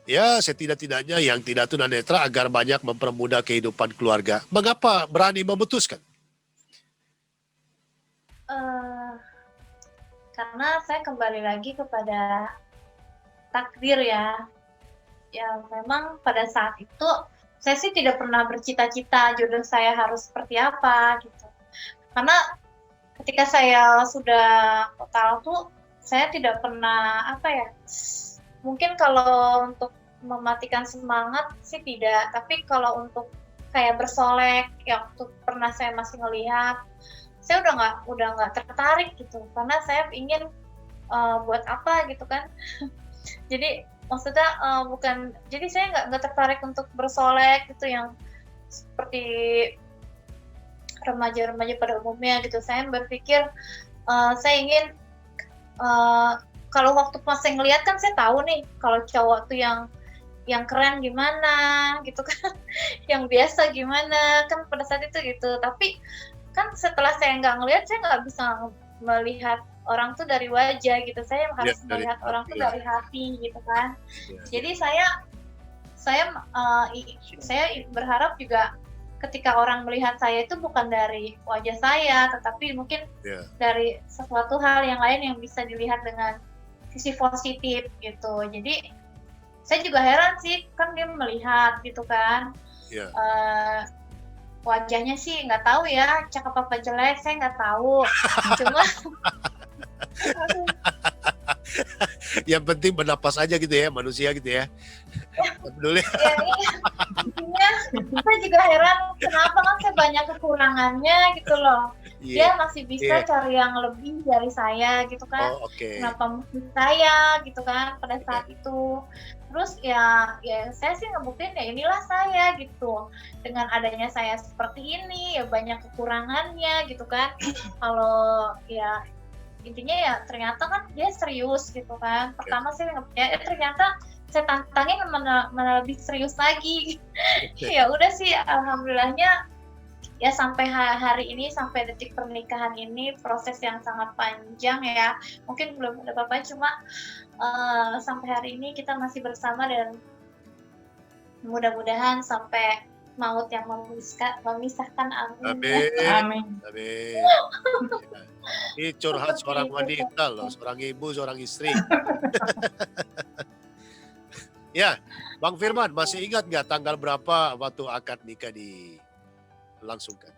ya setidak-tidaknya yang tidak tunanetra agar banyak mempermudah kehidupan keluarga. Mengapa berani memutuskan? Karena saya kembali lagi kepada takdir ya. Ya memang pada saat itu saya sih tidak pernah bercita-cita jodoh saya harus seperti apa gitu. Karena ketika saya sudah total tuh saya tidak pernah mungkin kalau untuk mematikan semangat sih tidak, tapi kalau untuk kayak bersolek yang waktu pernah saya masih ngelihat, saya udah nggak tertarik gitu, karena saya ingin buat apa gitu kan. Jadi maksudnya jadi saya nggak tertarik untuk bersolek gitu yang seperti remaja-remaja pada umumnya gitu. Saya berpikir saya ingin kalau waktu pas saya ngeliat kan saya tahu nih kalau cowok tuh yang yang keren gimana gitu kan, yang biasa gimana kan pada saat itu gitu. Tapi kan setelah saya nggak ngelihat, saya nggak bisa melihat orang tuh dari wajah gitu. Saya Ya, harus dari melihat orang tuh penampilan. dari hati gitu kan. Ya, Jadi saya berharap juga ketika orang melihat saya itu bukan dari wajah saya, tetapi mungkin ya, dari sesuatu hal yang lain yang bisa dilihat dengan sisi positif gitu. Jadi saya juga heran sih, kan dia melihat gitu kan. ya. Wajahnya sih nggak tahu ya, cakep apa jelek saya nggak tahu. Cuma Yang penting bernapas aja gitu ya, manusia gitu ya. Nggak peduli. ya intinya saya juga heran kenapa kan saya banyak kekurangannya gitu loh. Iya, Dia masih bisa iya. cari yang lebih dari saya gitu kan. Oh, oke. Kenapa mesti saya gitu kan pada Iya. saat itu. Terus ya saya sih ngebuktiin ya inilah saya gitu. Dengan adanya saya seperti ini ya banyak kekurangannya gitu kan. Kalau ya intinya ya ternyata kan dia serius gitu kan. Pertama sih nggak percaya, ternyata saya tantangin mana lebih serius lagi. Ya udah sih alhamdulillahnya ya sampai hari ini, sampai detik pernikahan ini proses yang sangat panjang ya. Mungkin belum ada apa-apa, cuma sampai hari ini kita masih bersama dan mudah-mudahan sampai maut yang memisahkan, amin. Amin. Amin. Amin. Ini curhat Seperti seorang itu, wanita loh, seorang ibu, seorang istri. Ya, Bang Firman, masih ingat nggak tanggal berapa waktu akad nikah dilangsungkan?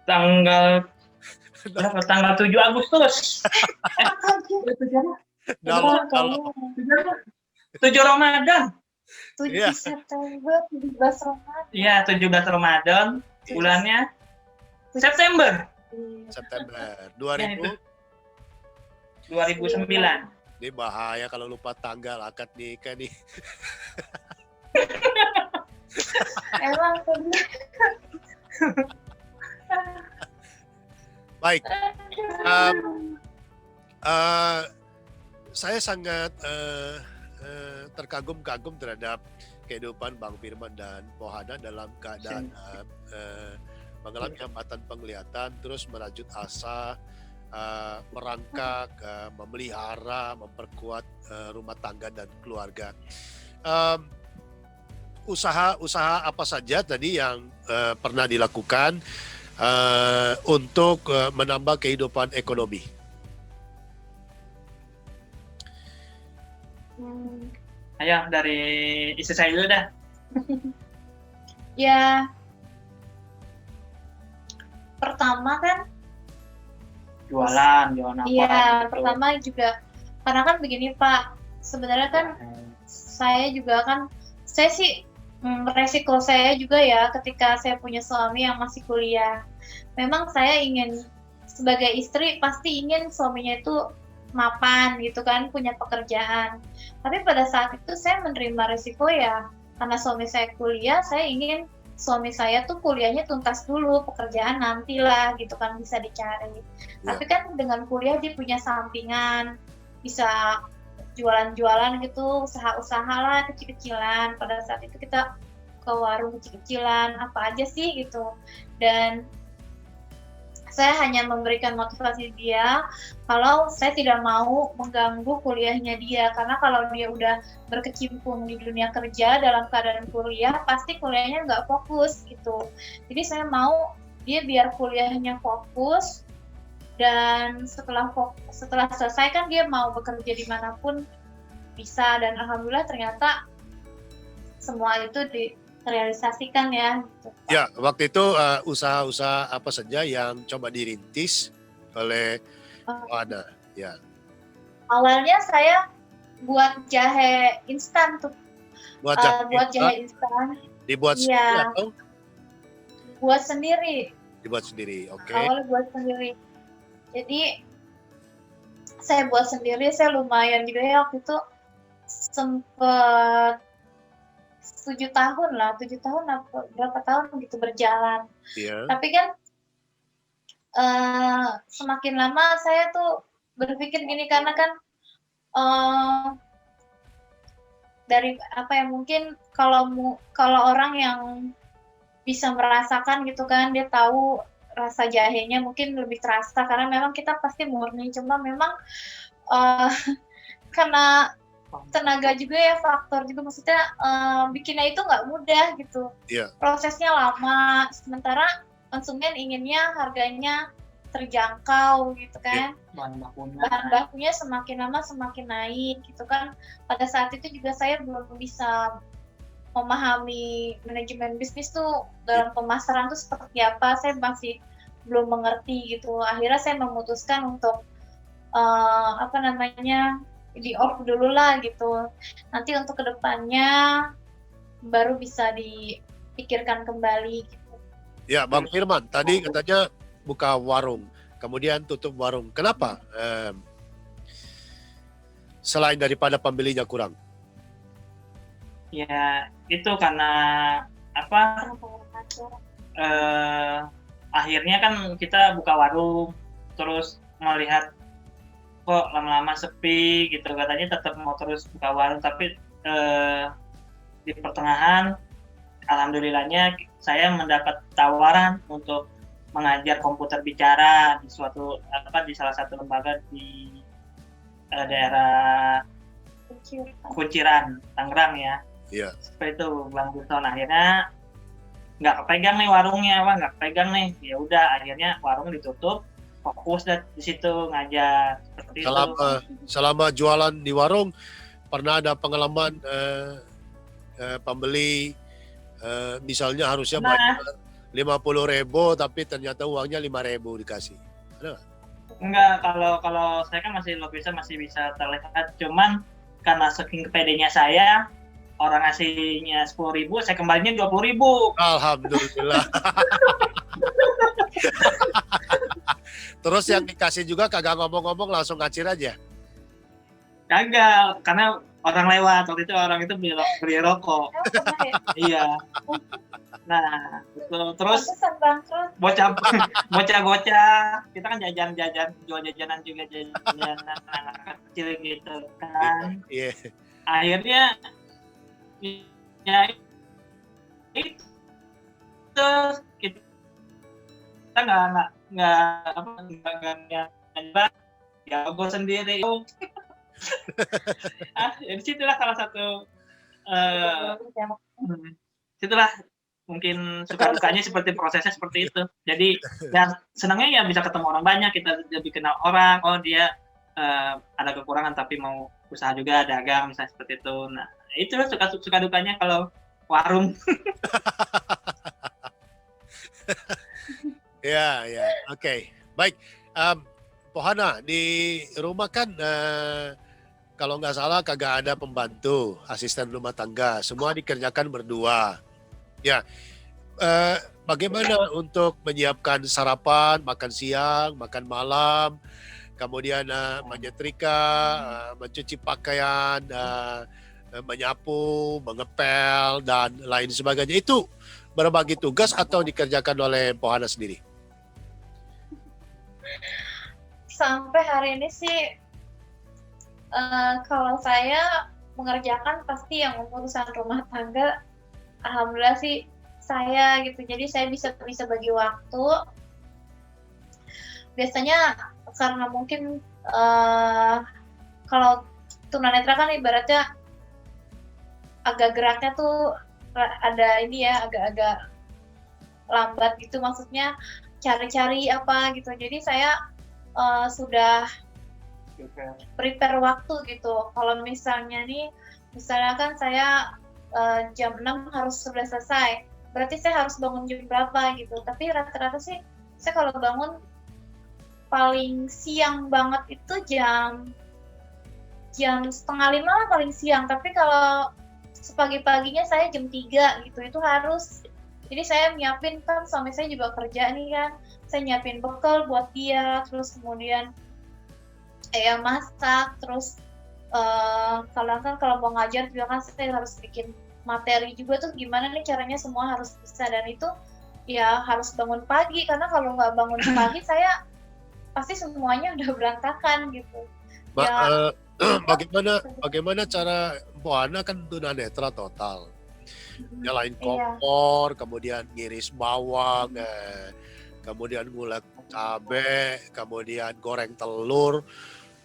Tanggal berapa? Tanggal 7 Agustus. Dalam, dalam. 7 Ramadan. 7 Iya. September, 17 Ramadan. Iya, 17 Ramadan. Bulannya September September Ya, itu. 2000. 2009. Ini bahaya kalau lupa tanggal akad nikah nih. Emang Baik, saya sangat terkagum-kagum terhadap kehidupan Bang Firman dan Pohana dalam keadaan mengalami hambatan penglihatan, terus merajut asa, merangkak, memelihara, memperkuat rumah tangga dan keluarga. Usaha-usaha apa saja tadi yang pernah dilakukan untuk menambah kehidupan ekonomi? Ayo dari istri saya dulu dah. ya pertama kan Jualan apa? iya gitu. pertama juga karena kan begini Pak, sebenarnya kan saya sih resiko saya juga ya ketika saya punya suami yang masih kuliah. Memang saya ingin sebagai istri pasti ingin suaminya itu mapan gitu kan, punya pekerjaan. Tapi pada saat itu saya menerima resiko ya, karena suami saya kuliah, saya ingin suami saya tuh kuliahnya tuntas dulu, pekerjaan nantilah gitu kan bisa dicari. Ya. Tapi kan dengan kuliah dia punya sampingan, bisa jualan-jualan gitu, usaha-usaha lah kecil-kecilan. Pada saat itu kita ke warung kecil-kecilan, apa aja sih gitu. Dan saya hanya memberikan motivasi dia kalau saya tidak mau mengganggu kuliahnya dia, karena kalau dia udah berkecimpung di dunia kerja dalam keadaan kuliah pasti kuliahnya nggak fokus gitu. Jadi saya mau dia biar kuliahnya fokus, dan setelah selesai kan dia mau bekerja dimanapun bisa, dan alhamdulillah ternyata semua itu realisasikan ya. Gitu. Ya, waktu itu usaha-usaha apa saja yang coba dirintis oleh Pohana? Ya. Awalnya saya buat jahe instan tuh. Buat jahe instan. dibuat sendiri Iya. atau Buat sendiri. dibuat sendiri? Oke. Awalnya buat sendiri. Jadi saya buat sendiri, saya lumayan juga ya waktu itu sempet 7 tahun atau berapa tahun gitu berjalan. Iya. Tapi kan semakin lama saya tuh berpikir gini, karena kan dari apa ya, mungkin kalau orang yang bisa merasakan gitu kan, dia tahu rasa jahenya mungkin lebih terasa karena memang kita pasti murni, cuma memang eh, karena tenaga juga ya, faktor juga, maksudnya bikinnya itu nggak mudah gitu. Iya. Prosesnya lama, sementara konsumen inginnya harganya terjangkau gitu kan. bahan bakunya. Bahan bakunya semakin lama semakin naik gitu kan. Pada saat itu juga saya belum bisa memahami manajemen bisnis tuh dalam pemasaran tuh seperti apa, saya masih belum mengerti gitu. Akhirnya saya memutuskan untuk apa namanya, di off dulu lah gitu. Nanti untuk kedepannya baru bisa dipikirkan kembali gitu. Ya, Bang Firman, tadi katanya buka warung, kemudian tutup warung. Kenapa? Selain daripada pembelinya kurang. Ya itu karena apa? Akhirnya kan kita buka warung, terus melihat kok lama-lama sepi gitu, katanya tetap mau terus buka warung, tapi di pertengahan alhamdulillahnya saya mendapat tawaran untuk mengajar komputer bicara di salah satu lembaga di daerah Kunciran, Tangerang ya. Iya. Seperti itu Bang Guston. Akhirnya nggak kepegang nih warungnya, nggak kepegang nih. Ya udah akhirnya warung ditutup, fokus di situ ngajar seperti itu. Selama jualan di warung pernah ada pengalaman pembeli misalnya harusnya bayar 50.000 tapi ternyata uangnya 5.000 dikasih. Ada nggak? Enggak, kalau saya kan masih bisa terlihat, cuman karena saking kepedenya saya, orang ngasihnya 10.000, saya kembalinya 20.000. Alhamdulillah. Terus yang dikasih juga kagak ngomong-ngomong langsung ngacir aja. Kagak, karena orang lewat, waktu itu orang itu beli rokok. Iya. Nah, terus bocah-bocah, kita kan jajan, jual jajanan juga, jajanan anak kecil gitu kan. Iya. Akhirnya ya itu kita nggak ya gue sendiri. Di situlah salah satu situlah mungkin suka dukanya seperti prosesnya seperti itu. Jadi ya senangnya ya bisa ketemu orang banyak, kita lebih kenal orang. Oh dia ada kekurangan tapi mau usaha juga, dagang misalnya seperti itu. Nah itu suka dukanya kalau warung. Ya, oke. Baik, Pohana di rumah kan kalau nggak salah kagak ada pembantu, asisten rumah tangga, semua dikerjakan berdua. Ya, bagaimana untuk menyiapkan sarapan, makan siang, makan malam, kemudian menyetrika, mencuci pakaian, menyapu, mengepel, dan lain sebagainya. Itu berbagi tugas atau dikerjakan oleh Pohana sendiri? Sampai hari ini sih kalau saya mengerjakan pasti yang urusan rumah tangga, alhamdulillah sih saya gitu. Jadi saya bisa bagi waktu. Biasanya karena mungkin kalau tunanetra kan ibaratnya agak geraknya tuh ada ini ya, agak-agak lambat gitu, maksudnya cari-cari apa gitu. Jadi saya sudah prepare waktu gitu. Kalau misalnya kan saya jam 6 sudah selesai. Berarti saya harus bangun jam berapa gitu. Tapi rata-rata sih saya kalau bangun paling siang banget itu jam 4:30 lah paling siang. Tapi kalau sepagi-paginya saya jam 3 gitu. Itu harus. Jadi saya nyiapin, kan suami saya juga kerja nih kan. Saya nyiapin bekal buat dia, terus kemudian masak, terus kalau mau ngajar juga kan saya harus bikin materi juga tuh gimana nih caranya semua harus bisa, dan itu ya harus bangun pagi, karena kalau nggak bangun pagi saya pasti semuanya udah berantakan gitu. Bagaimana cara Mpok Ana kan tunanetra total. Nyalain Iya. kompor, kemudian ngiris bawang, kemudian ngulek cabe, kemudian goreng telur.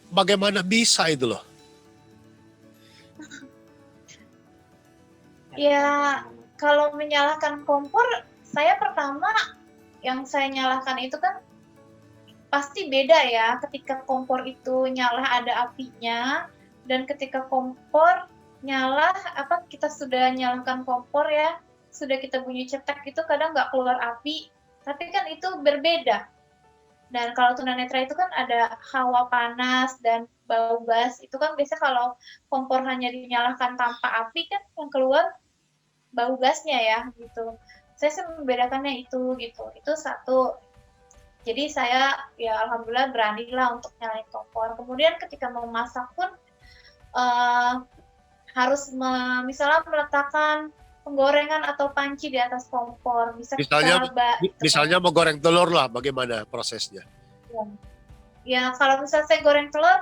Bagaimana bisa itu loh? Ya, kalau menyalakan kompor, saya pertama yang saya nyalakan itu kan pasti beda ya ketika kompor itu nyala ada apinya dan ketika kompor nyala kita sudah nyalakan kompor ya, sudah kita bunyi cetek itu kadang nggak keluar api, tapi kan itu berbeda. Dan kalau tunanetra itu kan ada hawa panas dan bau gas, itu kan biasanya kalau kompor hanya dinyalakan tanpa api kan yang keluar bau gasnya ya gitu. Saya sih membedakannya itu gitu. Itu satu. Jadi saya ya alhamdulillah beranilah untuk nyalain kompor. Kemudian ketika memasak pun harus misalnya meletakkan penggorengan atau panci di atas kompor. Bisa Misalnya mau goreng telur lah, bagaimana prosesnya? Ya kalau misalnya saya goreng telur,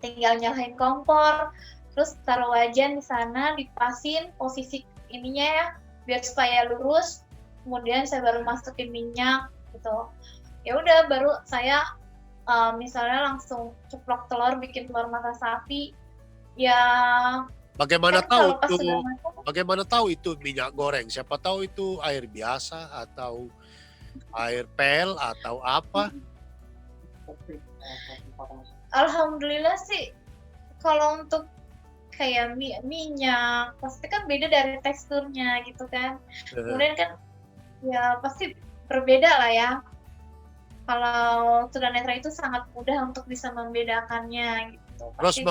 tinggal nyalain kompor, terus taruh wajan di sana, dipasin posisi ininya ya, biar supaya lurus. Kemudian saya baru masukin minyak gitu. Ya udah baru saya misalnya langsung ceplok telur, bikin telur mata sapi. Ya. Bagaimana tahu itu minyak goreng? Siapa tahu itu air biasa atau air pel atau apa? Alhamdulillah sih kalau untuk kayak minyak pasti kan beda dari teksturnya gitu kan. Kemudian kan ya pasti berbeda lah ya. Kalau tunanetra itu sangat mudah untuk bisa membedakannya gitu. Terus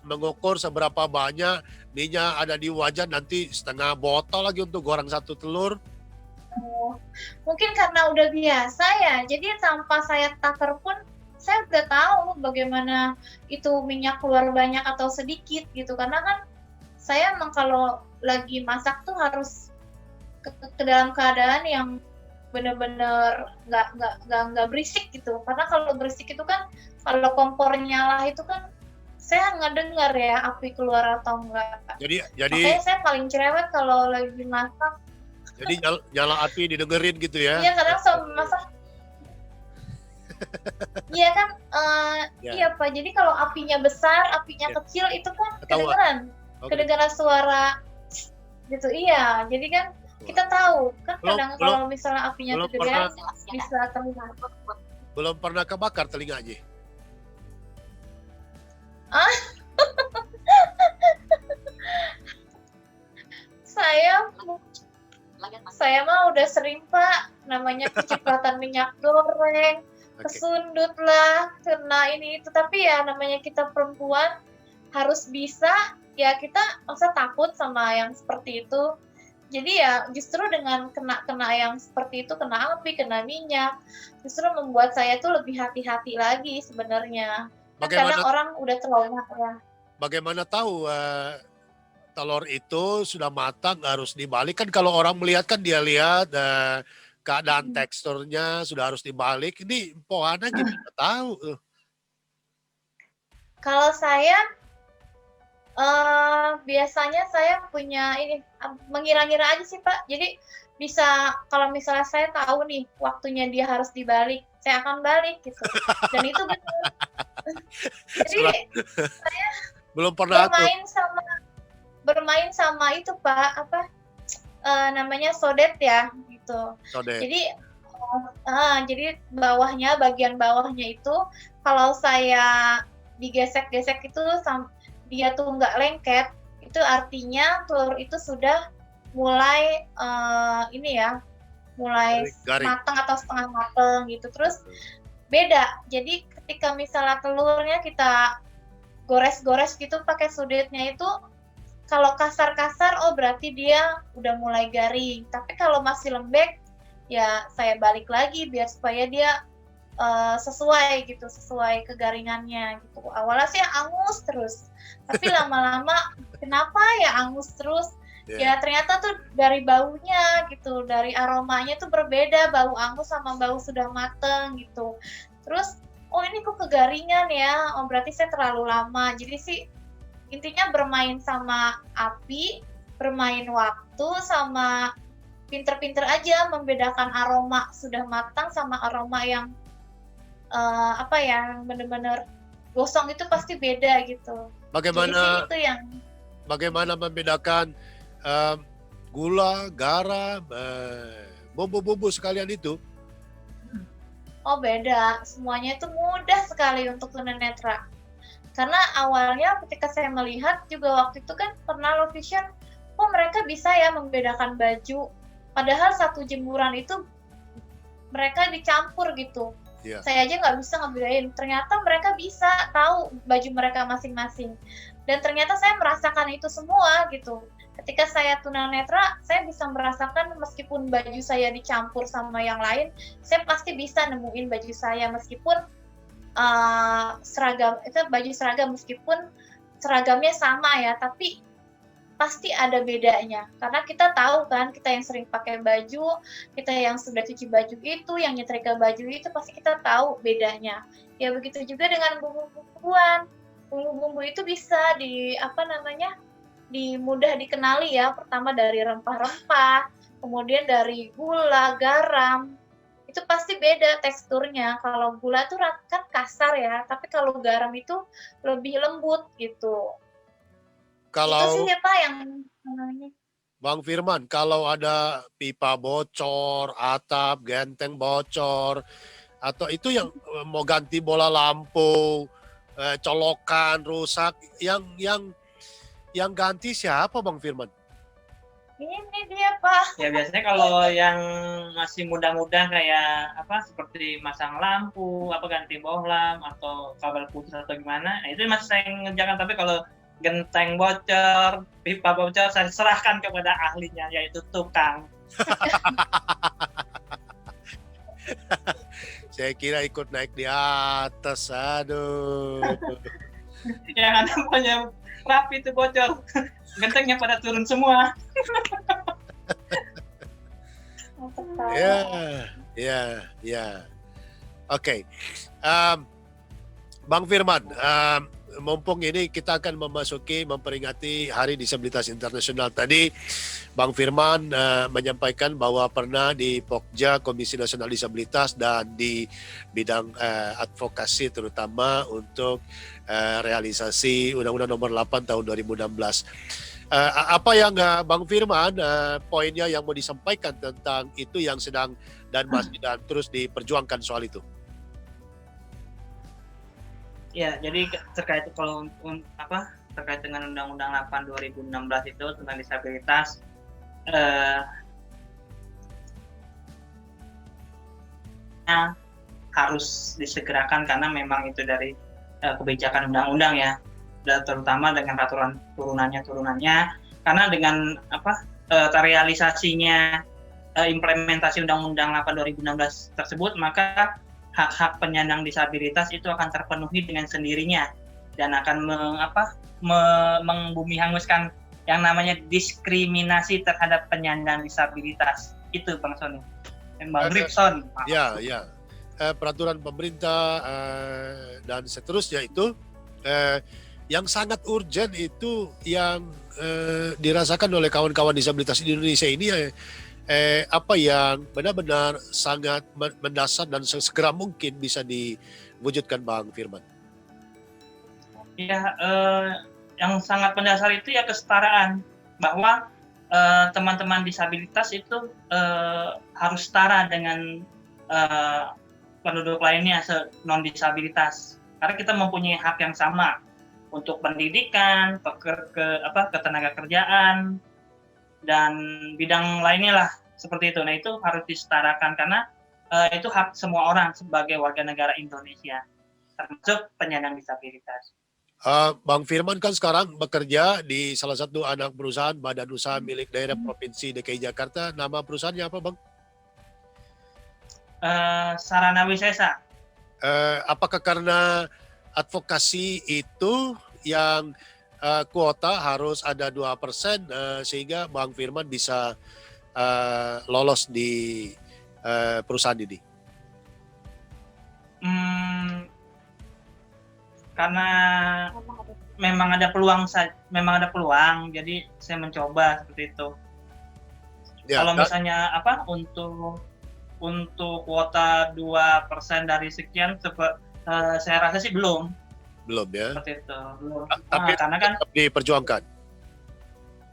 mengukur seberapa banyak minyak ada di wajan, nanti setengah botol lagi untuk goreng satu telur. Mungkin karena udah biasa ya, jadi tanpa saya takar pun saya udah tahu bagaimana itu minyak keluar banyak atau sedikit gitu. Karena kan saya emang kalau lagi masak tuh harus ke dalam keadaan yang benar-benar nggak berisik gitu. Karena kalau berisik itu kan kalau kompor nyala itu kan saya nggak dengar ya api keluar atau enggak. Jadi makanya saya paling cerewet kalau lagi masak. Jadi nyala api didengerin gitu ya? Iya, kadang sama masak. Iya kan, iya Pak. Jadi kalau apinya besar, apinya kecil itu kan kedengeran suara gitu. Iya, jadi kan kita tahu kan kadang kalau misalnya apinya kedengeran bisa terlihat. Belum pernah kebakar telinganya? Saya mah udah sering Pak, namanya kecipratan minyak goreng, kesundut lah, kena ini itu. Tapi ya namanya kita perempuan harus bisa, ya kita masa takut sama yang seperti itu. Jadi ya justru dengan kena yang seperti itu, kena api, kena minyak, justru membuat saya tuh lebih hati-hati lagi sebenarnya. Karena orang udah trauma ya. Bagaimana tahu telur itu sudah matang harus dibalik? Kan kalau orang melihat kan dia lihat keadaan teksturnya sudah harus dibalik. Ini Mpok Ana gimana tahu? Kalau saya biasanya saya punya ini mengira-ngira aja sih Pak. Jadi bisa kalau misalnya saya tahu nih waktunya dia harus dibalik, saya akan balik gitu. Dan itu betul. Jadi saya belum pernah bermain sama itu Pak, namanya sodet ya gitu. Sodet. Jadi bagian bawahnya itu kalau saya digesek-gesek itu dia tuh nggak lengket, itu artinya telur itu sudah mulai mulai matang atau setengah matang gitu. Terus beda. Jadi ketika misalnya telurnya kita gores-gores gitu pakai sudetnya itu, kalau kasar-kasar berarti dia udah mulai garing. Tapi kalau masih lembek ya saya balik lagi biar supaya dia sesuai kegaringannya gitu. Awalnya sih angus terus, tapi lama-lama kenapa ya angus terus? Ya ternyata tuh dari baunya gitu, dari aromanya tuh berbeda, bau angus sama bau sudah mateng gitu. Terus ini kok kegaringan ya, berarti saya terlalu lama. Jadi sih intinya bermain sama api, bermain waktu, sama pinter-pinter aja membedakan aroma sudah matang sama aroma yang yang bener-bener gosong itu pasti beda gitu. Jadi sih Bagaimana itu yang bagaimana membedakan gula, garam, bumbu-bumbu sekalian itu? beda. Semuanya itu mudah sekali untuk tunanetra. Karena awalnya ketika saya melihat juga waktu itu kan pernah low vision, mereka bisa ya membedakan baju. Padahal satu jemuran itu mereka dicampur gitu. Iya. Saya aja nggak bisa ngebedain. Ternyata mereka bisa tahu baju mereka masing-masing. Dan ternyata saya merasakan itu semua gitu. Ketika saya tunanetra, saya bisa merasakan meskipun baju saya dicampur sama yang lain, saya pasti bisa nemuin baju saya meskipun baju seragam meskipun seragamnya sama ya, tapi pasti ada bedanya. Karena kita tahu kan, kita yang sering pakai baju, kita yang sudah cuci baju itu, yang nyetrika baju itu, pasti kita tahu bedanya. Ya begitu juga dengan bumbu-bumbuan. Bumbu-bumbu itu bisa mudah dikenali ya. Pertama dari rempah-rempah, kemudian dari gula, garam. Itu pasti beda teksturnya. Kalau gula tuh kan kasar ya, tapi kalau garam itu lebih lembut gitu. Itu sih Kalau ya Pak yang namanya. Bang Firman, kalau ada pipa bocor, atap, genteng bocor, atau itu yang mau ganti bola lampu, colokan rusak, yang ganti siapa Bang Firman? Ini dia Pak. Ya biasanya kalau yang masih muda-muda kayak seperti masang lampu, ganti bohlam atau kabel putus atau gimana, itu masih saya ngerjakan. Tapi kalau genteng bocor, pipa bocor, saya serahkan kepada ahlinya, yaitu tukang. Saya kira ikut naik di atas, aduh. Yang ada punya rapi itu bocor, gentengnya pada turun semua. Ya. Oke. Bang Firman, mumpung ini kita akan memperingati Hari Disabilitas Internasional. Tadi Bang Firman menyampaikan bahwa pernah di Pokja Komisi Nasional Disabilitas dan di bidang advokasi terutama untuk realisasi Undang-Undang Nomor 8 Tahun 2016. Apa yang Bang Firman poinnya yang mau disampaikan tentang itu yang sedang dan masih dan terus diperjuangkan soal itu? Ya, jadi terkait dengan Undang-Undang 8 2016 itu tentang disabilitas, harus disegerakan karena memang itu dari kebijakan undang-undang ya, dan terutama dengan peraturan turunannya, karena dengan realisasinya implementasi Undang-Undang 8 2016 tersebut, maka hak-hak penyandang disabilitas itu akan terpenuhi dengan sendirinya dan akan membumi hanguskan yang namanya diskriminasi terhadap penyandang disabilitas. Itu Bang Sony. Bang Ripson. Ya. Peraturan pemerintah dan seterusnya itu yang sangat urgent itu yang dirasakan oleh kawan-kawan disabilitas di Indonesia ini apa yang benar-benar sangat mendasar dan segera mungkin bisa diwujudkan Bang Firman? Ya, yang sangat mendasar itu ya kesetaraan, bahwa teman-teman disabilitas itu harus setara dengan penduduk lainnya non disabilitas, karena kita mempunyai hak yang sama untuk pendidikan, ketenaga kerjaan dan bidang lainnya lah seperti itu. Nah, itu harus disetarakan karena itu hak semua orang sebagai warga negara Indonesia, termasuk penyandang disabilitas. Bang Firman kan sekarang bekerja di salah satu anak perusahaan badan usaha milik daerah Provinsi DKI Jakarta. Nama perusahaannya apa, Bang? Sarana Wisesa. Apakah karena advokasi itu yang kuota harus ada 2% sehingga Bang Firman bisa lolos di perusahaan ini? memang ada peluang, jadi saya mencoba seperti itu. Ya, Kalau misalnya untuk kuota 2% dari sekian, saya rasa sih belum ya. seperti itu, belum. Tapi Karena kan tetap diperjuangkan.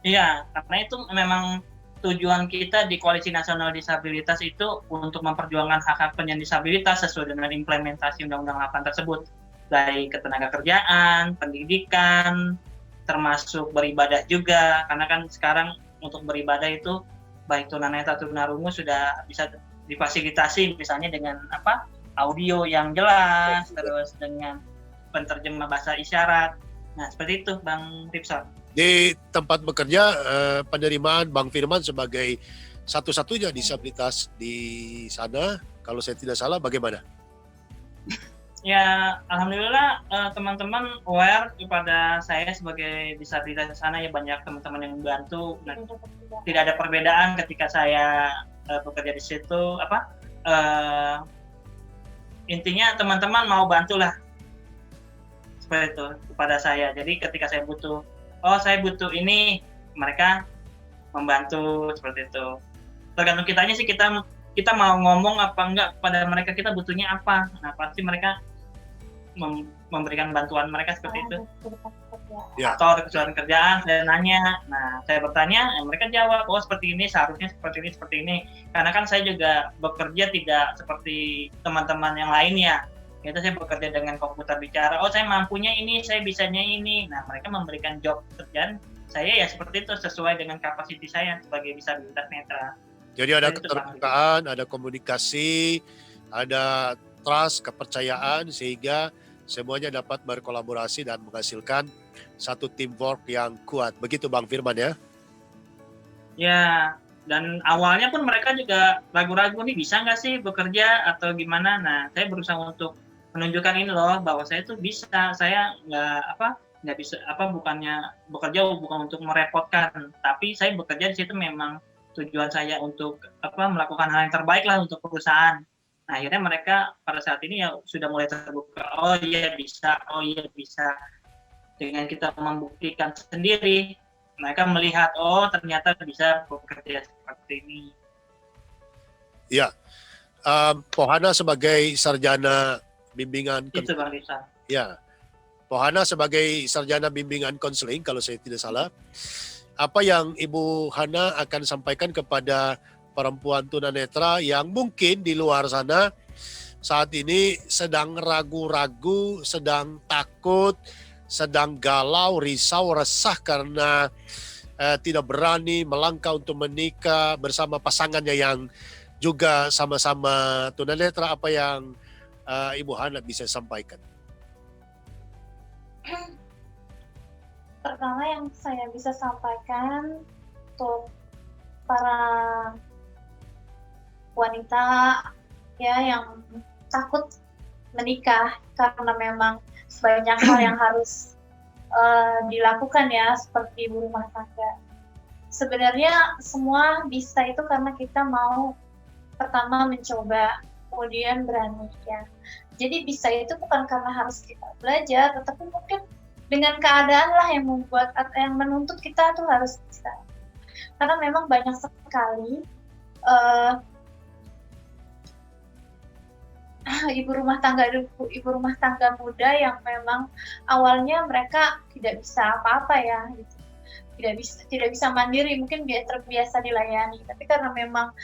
iya, karena itu memang tujuan kita di Koalisi Nasional Disabilitas itu untuk memperjuangkan hak-hak penyandang disabilitas sesuai dengan implementasi Undang-Undang 8 tersebut, baik ketenagakerjaan, pendidikan, termasuk beribadah juga. Karena kan sekarang untuk beribadah itu baik tunanetra atau tunarungu sudah bisa difasilitasi, misalnya dengan audio yang jelas, terus dengan penterjemah bahasa isyarat. Nah, seperti itu Bang Ripson. Di tempat bekerja, penerimaan Bang Firman sebagai satu-satunya disabilitas di sana, kalau saya tidak salah, bagaimana? Ya, alhamdulillah teman-teman aware kepada saya sebagai disabilitas di sana, ya banyak teman-teman yang membantu. Dan tidak ada perbedaan ketika saya bekerja di situ. Intinya teman-teman mau bantulah seperti itu kepada saya. Jadi ketika saya butuh, saya butuh ini, mereka membantu seperti itu. Tergantung kitanya sih, kita mau ngomong apa enggak kepada mereka, kita butuhnya apa. Nah, pasti mereka memberikan bantuan mereka seperti itu. Ya. Atau ada kesulitan kerjaan, saya nanya, nah saya bertanya, mereka jawab, seperti ini, seharusnya seperti ini. Karena kan saya juga bekerja tidak seperti teman-teman yang lainnya. Itu saya bekerja dengan komputer bicara, saya mampunya ini, saya bisanya ini. Nah, mereka memberikan job kerjaan saya ya seperti itu, sesuai dengan kapasiti saya sebagai disabilitas netra. Jadi ada keterbukaan, ada komunikasi, ada trust, kepercayaan, sehingga semuanya dapat berkolaborasi dan menghasilkan satu teamwork yang kuat. Begitu Bang Firman ya? Ya, dan awalnya pun mereka juga ragu-ragu nih, bisa nggak sih bekerja atau gimana. Nah, saya berusaha untuk menunjukkan ini loh, bahwa saya tuh bisa. Saya nggak bisa bukannya bekerja bukan untuk merepotkan, tapi saya bekerja di situ memang tujuan saya untuk melakukan hal yang terbaik lah untuk perusahaan. Nah, akhirnya mereka pada saat ini ya sudah mulai terbuka. Oh iya bisa. Dengan kita membuktikan sendiri, mereka melihat ternyata bisa bekerja seperti ini. Ya, Pohana sebagai sarjana bimbingan. Itu Bang Risa. Ya, Pohana sebagai sarjana bimbingan konseling, kalau saya tidak salah, apa yang Ibu Hana akan sampaikan kepada perempuan tunanetra yang mungkin di luar sana saat ini sedang ragu-ragu, sedang takut, sedang galau, risau, resah karena tidak berani melangkah untuk menikah bersama pasangannya yang juga sama-sama tunanetra? Apa yang Ibu Hana bisa sampaikan? Pertama yang saya bisa sampaikan untuk para wanita ya yang takut menikah karena memang banyak hal yang harus dilakukan ya, seperti ibu rumah tangga. Sebenarnya semua bisa itu karena kita mau pertama mencoba, kemudian berani ya. Jadi bisa itu bukan karena harus kita belajar, tetapi mungkin dengan keadaan lah yang membuat atau yang menuntut kita tuh harus bisa. Karena memang banyak sekali ibu rumah tangga muda yang memang awalnya mereka tidak bisa apa-apa ya, gitu. tidak bisa mandiri, mungkin dia terbiasa dilayani, tapi karena memang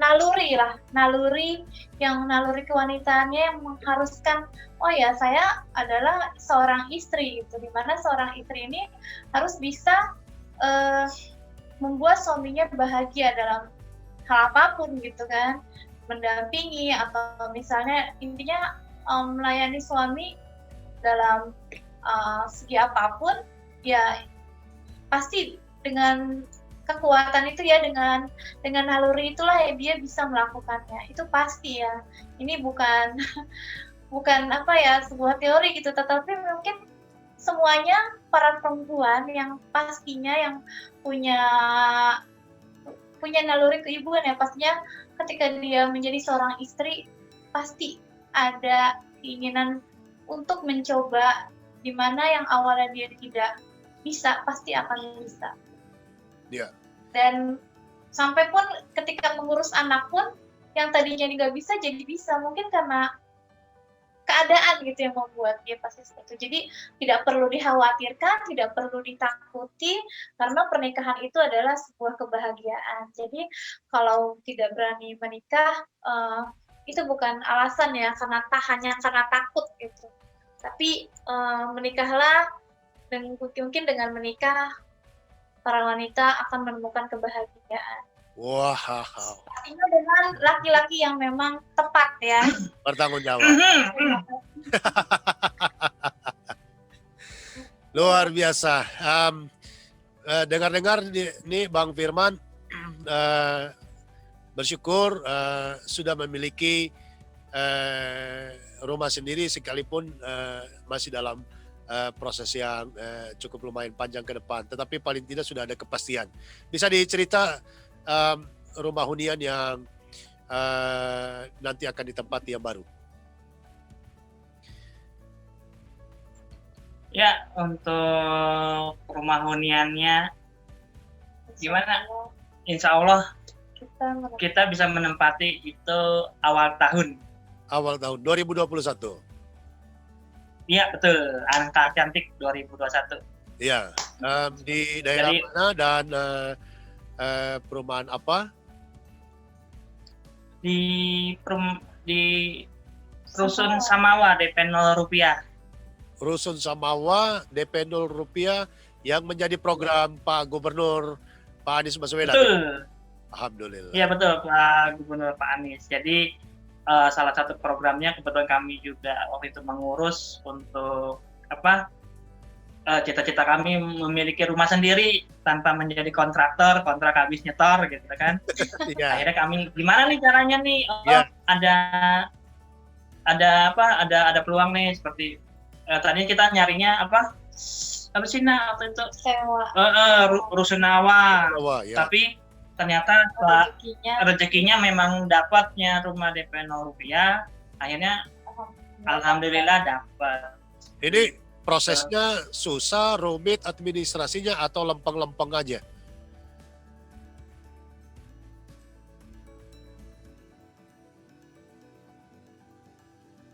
naluri kewanitaannya yang mengharuskan, saya adalah seorang istri gitu, dimana seorang istri ini harus bisa membuat suaminya bahagia dalam hal apapun gitu kan, mendampingi atau misalnya intinya melayani suami dalam segi apapun ya, pasti dengan kekuatan itu ya, dengan naluri itulah ya dia bisa melakukannya, itu pasti ya. Ini bukan sebuah teori gitu, tetapi mungkin semuanya para perempuan yang pastinya yang punya naluri keibuan ya, pastinya ketika dia menjadi seorang istri pasti ada keinginan untuk mencoba dimana yang awalnya dia tidak bisa pasti akan bisa. Iya. Dan sampai pun ketika mengurus anak pun yang tadinya nggak bisa jadi bisa, mungkin karena keadaan gitu yang membuat dia pasti seperti itu. Jadi tidak perlu dikhawatirkan, tidak perlu ditakuti, karena pernikahan itu adalah sebuah kebahagiaan. Jadi kalau tidak berani menikah, itu bukan alasan ya, hanya karena takut gitu. Tapi menikahlah, dan mungkin dengan menikah, para wanita akan menemukan kebahagiaan. Wow. Pastinya dengan laki-laki yang memang tepat ya. Bertanggung jawab. Luar biasa. Dengar-dengar nih Bang Firman bersyukur sudah memiliki rumah sendiri sekalipun masih dalam proses yang cukup lumayan panjang ke depan. Tetapi paling tidak sudah ada kepastian. Bisa dicerita rumah hunian yang nanti akan ditempati yang baru? Ya, untuk rumah huniannya gimana? Insya Allah kita bisa menempati itu awal tahun. Awal tahun 2021. Iya betul, angka cantik 2021. Iya, di daerah Jadi, mana dan perumahan apa? di Rusun Samawa DP 0 rupiah. Rusun Samawa DP 0 rupiah yang menjadi program Pak Gubernur Pak Anies Baswedan. Betul. Alhamdulillah. Iya betul Pak Gubernur Pak Anies. Jadi salah satu programnya kebetulan kami juga waktu itu mengurus untuk cita-cita kami memiliki rumah sendiri tanpa menjadi kontraktor, kontrak habis nyetor gitu kan. Iya. Akhirnya kami gimana nih caranya nih? Iya. Ada peluang nih seperti tadinya kita nyarinya apa sih waktu itu Sewa. Rusunawa. Ya. Tapi ternyata rezekinya memang dapatnya rumah DP 0 rupiah. Akhirnya alhamdulillah dapat. Ini prosesnya susah, rumit, administrasinya atau lempeng-lempeng aja?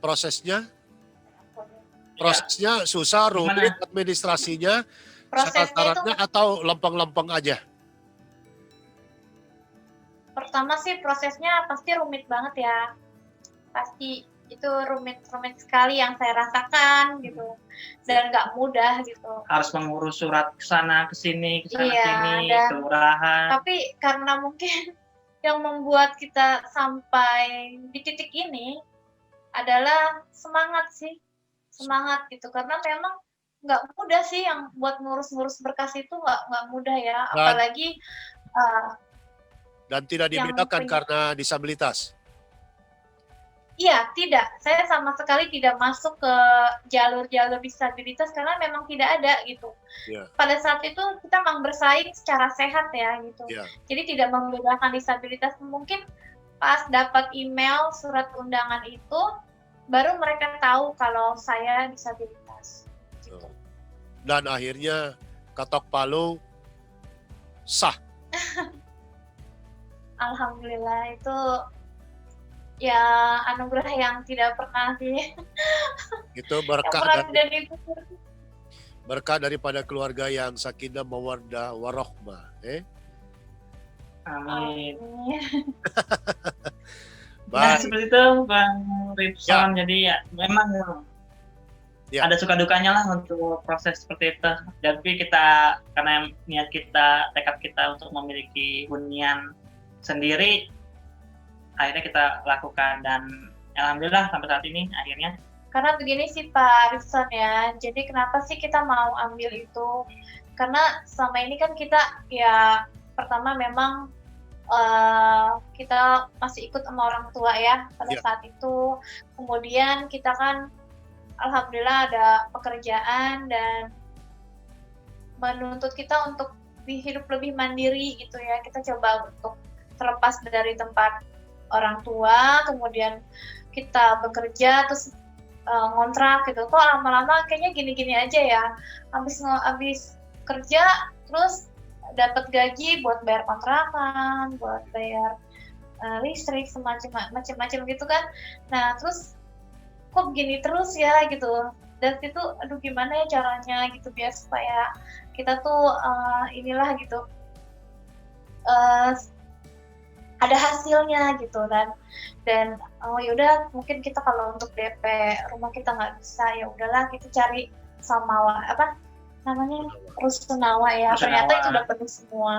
Prosesnya susah, rumit, administrasinya, syarat-syaratnya atau lempeng-lempeng aja? Pertama sih prosesnya pasti rumit banget ya. Pasti itu rumit sekali yang saya rasakan gitu, dan nggak mudah gitu. Harus mengurus surat kesana kesini dan kelurahan. Tapi karena mungkin yang membuat kita sampai di titik ini adalah semangat gitu, karena memang nggak mudah sih yang buat ngurus berkas itu, nggak mudah ya, apalagi dan tidak dibedakan karena disabilitas. Iya, tidak. Saya sama sekali tidak masuk ke jalur-jalur disabilitas karena memang tidak ada gitu. Yeah. Pada saat itu kita memang bersaing secara sehat ya gitu. Yeah. Jadi tidak membedakan disabilitas. Mungkin pas dapat email surat undangan itu, baru mereka tahu kalau saya disabilitas. Gitu. Dan akhirnya ketok palu sah. Alhamdulillah, itu ya anugerah yang tidak pernah itu berkah daripada keluarga yang sakinah mawaddah warahmah. Amin. Nah, seperti itu Bang Ripson. Ya. Jadi ya memang ada suka dukanya lah untuk proses seperti itu. Tapi kita karena niat kita, tekad kita untuk memiliki hunian sendiri, akhirnya kita lakukan, dan alhamdulillah sampai saat ini akhirnya. Karena begini sih Pak Ripson ya, jadi kenapa sih kita mau ambil itu? Karena selama ini kan kita ya pertama memang kita masih ikut sama orang tua ya pada saat itu. Kemudian kita kan alhamdulillah ada pekerjaan dan menuntut kita untuk hidup lebih mandiri gitu ya. Kita coba untuk terlepas dari tempat orang tua, kemudian kita bekerja, terus ngontrak gitu, kok lama-lama kayaknya gini-gini aja ya, habis kerja terus dapat gaji buat bayar kontrakan, buat bayar listrik, macam-macam gitu kan. Nah terus kok begini terus ya gitu, dan itu aduh gimana ya caranya gitu biar supaya kita tuh inilah gitu ada hasilnya gitu. Dan oh yaudah mungkin kita kalau untuk DP rumah kita nggak bisa, ya udahlah kita cari samawa apa namanya rusunawa ya. Rusunawa. Ternyata itu udah penuh semua.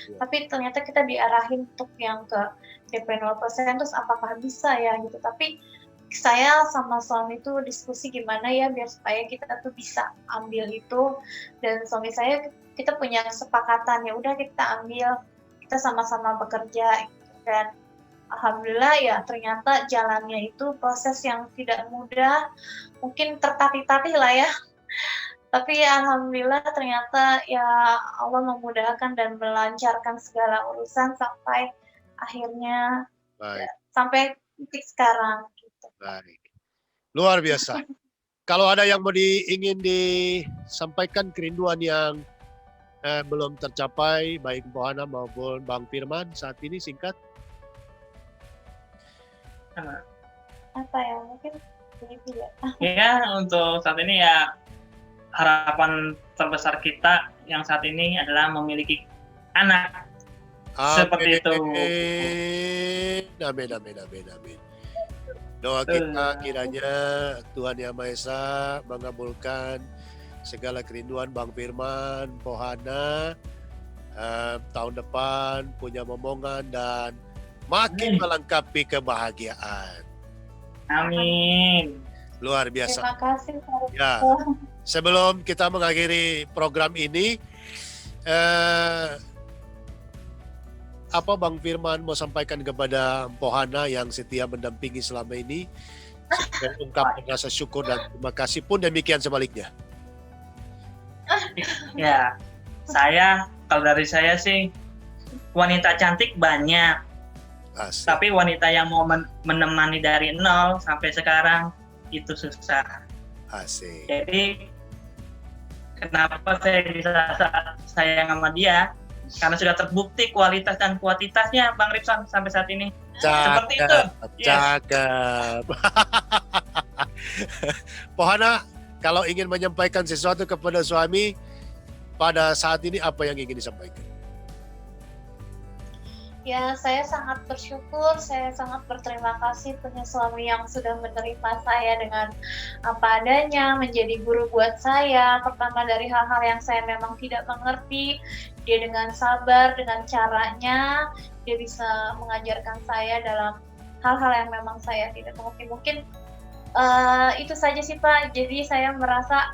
Ya. Tapi ternyata kita diarahin untuk yang ke DP 0%, terus apakah bisa ya gitu. Tapi saya sama suami itu diskusi gimana ya biar supaya kita tuh bisa ambil itu, dan suami saya kita punya kesepakatan ya udah kita ambil, kita sama-sama bekerja gitu. Dan alhamdulillah ya ternyata jalannya itu proses yang tidak mudah, mungkin tertatih-tatih lah ya. Tapi alhamdulillah ternyata ya Allah memudahkan dan melancarkan segala urusan sampai akhirnya Baik, sampai titik sekarang gitu. baik. Luar biasa. Kalau ada yang ingin disampaikan kerinduan yang belum tercapai, baik Pohana maupun Bang Firman saat ini, singkat. Apa ya, mungkin begitu ya. Ya, untuk saat ini ya harapan terbesar kita yang saat ini adalah memiliki anak. Seperti itu. Amin, amin, amin, amin. Doa kita kiranya Tuhan Yang Maha Esa mengabulkan segala kerinduan Bang Firman, Pohana, tahun depan punya momongan dan makin melengkapi kebahagiaan. Amin. Luar biasa. Terima kasih Pak. Ya, sebelum kita mengakhiri program ini, apa Bang Firman mau sampaikan kepada Pohana yang setia mendampingi selama ini, dan ungkapkan rasa syukur dan terima kasih pun demikian sebaliknya. Ya, kalau dari saya sih wanita cantik banyak, Asik. tapi wanita yang mau menemani dari nol sampai sekarang itu susah. Asik. Jadi kenapa saya bisa sayang sama dia? Karena sudah terbukti kualitas dan kuantitasnya Bang Ripson sampai saat ini. Seperti itu. Cakep. Pohana, kalau ingin menyampaikan sesuatu kepada suami pada saat ini, apa yang ingin disampaikan? Ya, saya sangat bersyukur, saya sangat berterima kasih punya suami yang sudah menerima saya dengan apa adanya, menjadi guru buat saya. Pertama dari hal-hal yang saya memang tidak mengerti, dia dengan sabar, dengan caranya, dia bisa mengajarkan saya dalam hal-hal yang memang saya tidak mengerti. Mungkin itu saja sih Pak, jadi saya merasa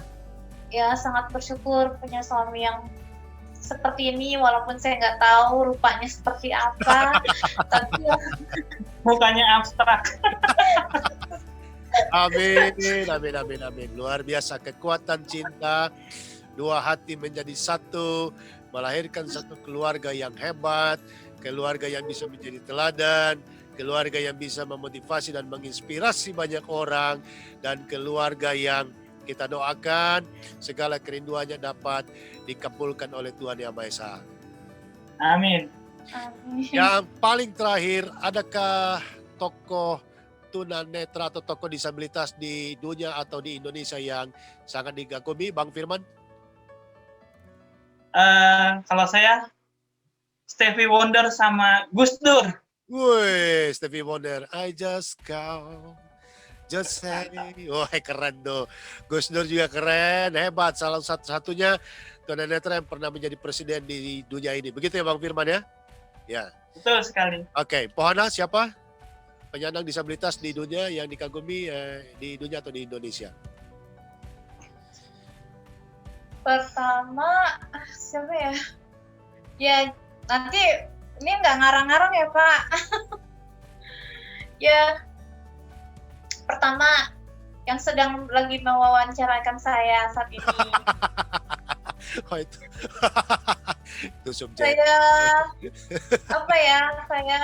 ya sangat bersyukur punya suami yang seperti ini, walaupun saya nggak tahu rupanya seperti apa, tapi Mukanya abstrak. Amin, amin, amin, amin. Luar biasa kekuatan cinta, dua hati menjadi satu, melahirkan satu keluarga yang hebat, keluarga yang bisa menjadi teladan, keluarga yang bisa memotivasi dan menginspirasi banyak orang, dan keluarga yang kita doakan segala kerinduannya dapat dikabulkan oleh Tuhan Yang Maha Esa. Amin. Yang paling terakhir, adakah tokoh tunanetra atau tokoh disabilitas di dunia atau di Indonesia yang sangat dikagumi, Bang Firman? Kalau saya Stevie Wonder sama Gus Dur. Wih, Stevie Wonder, I just go. Just say, wah keren tuh. Gus Dur juga keren, hebat. Salah satunya tunanetra yang pernah menjadi presiden di dunia ini. Begitu ya Bang Firman ya? Ya. Betul sekali. Oke, Pohana siapa penyandang disabilitas di dunia yang dikagumi di dunia atau di Indonesia? pertama siapa ya? Ya nanti ini nggak ngarang-ngarang ya Pak. Ya pertama yang sedang lagi mewawancarakan saya saat ini. Oh itu, itu subjek. Saya apa ya? Saya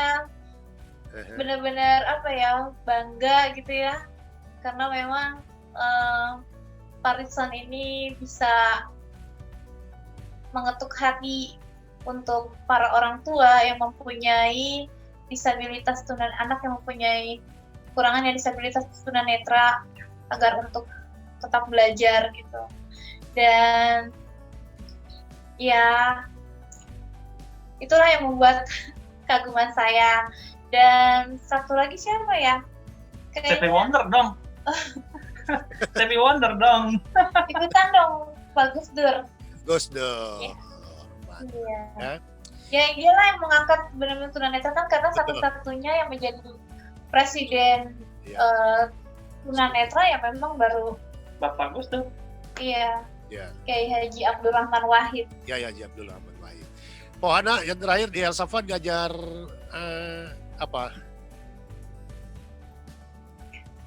benar-benar apa ya bangga gitu ya, karena memang Pak Ritson ini bisa mengetuk hati untuk para orang tua yang mempunyai disabilitas anak yang mempunyai kekurangan yang disabilitas tunanetra agar untuk tetap belajar gitu. Dan ya itulah yang membuat kaguman saya. Dan satu lagi siapa ya? Stevie Wonder dong. Stevie Wonder dong. Ikutan dong, bagus Dur. Gus dong. Iya. Ya. Iya. Ya dialah yang mengangkat benar-benar tunanetra kan karena satu-satunya yang menjadi presiden Ya. tunanetra ya memang baru Bapak Gus tuh. iya Ya. Kiai Haji Abdul Rahman Wahid. Ya, Haji Abdul Rahman Wahid. Pohana yang terakhir di El Safan ngajar apa?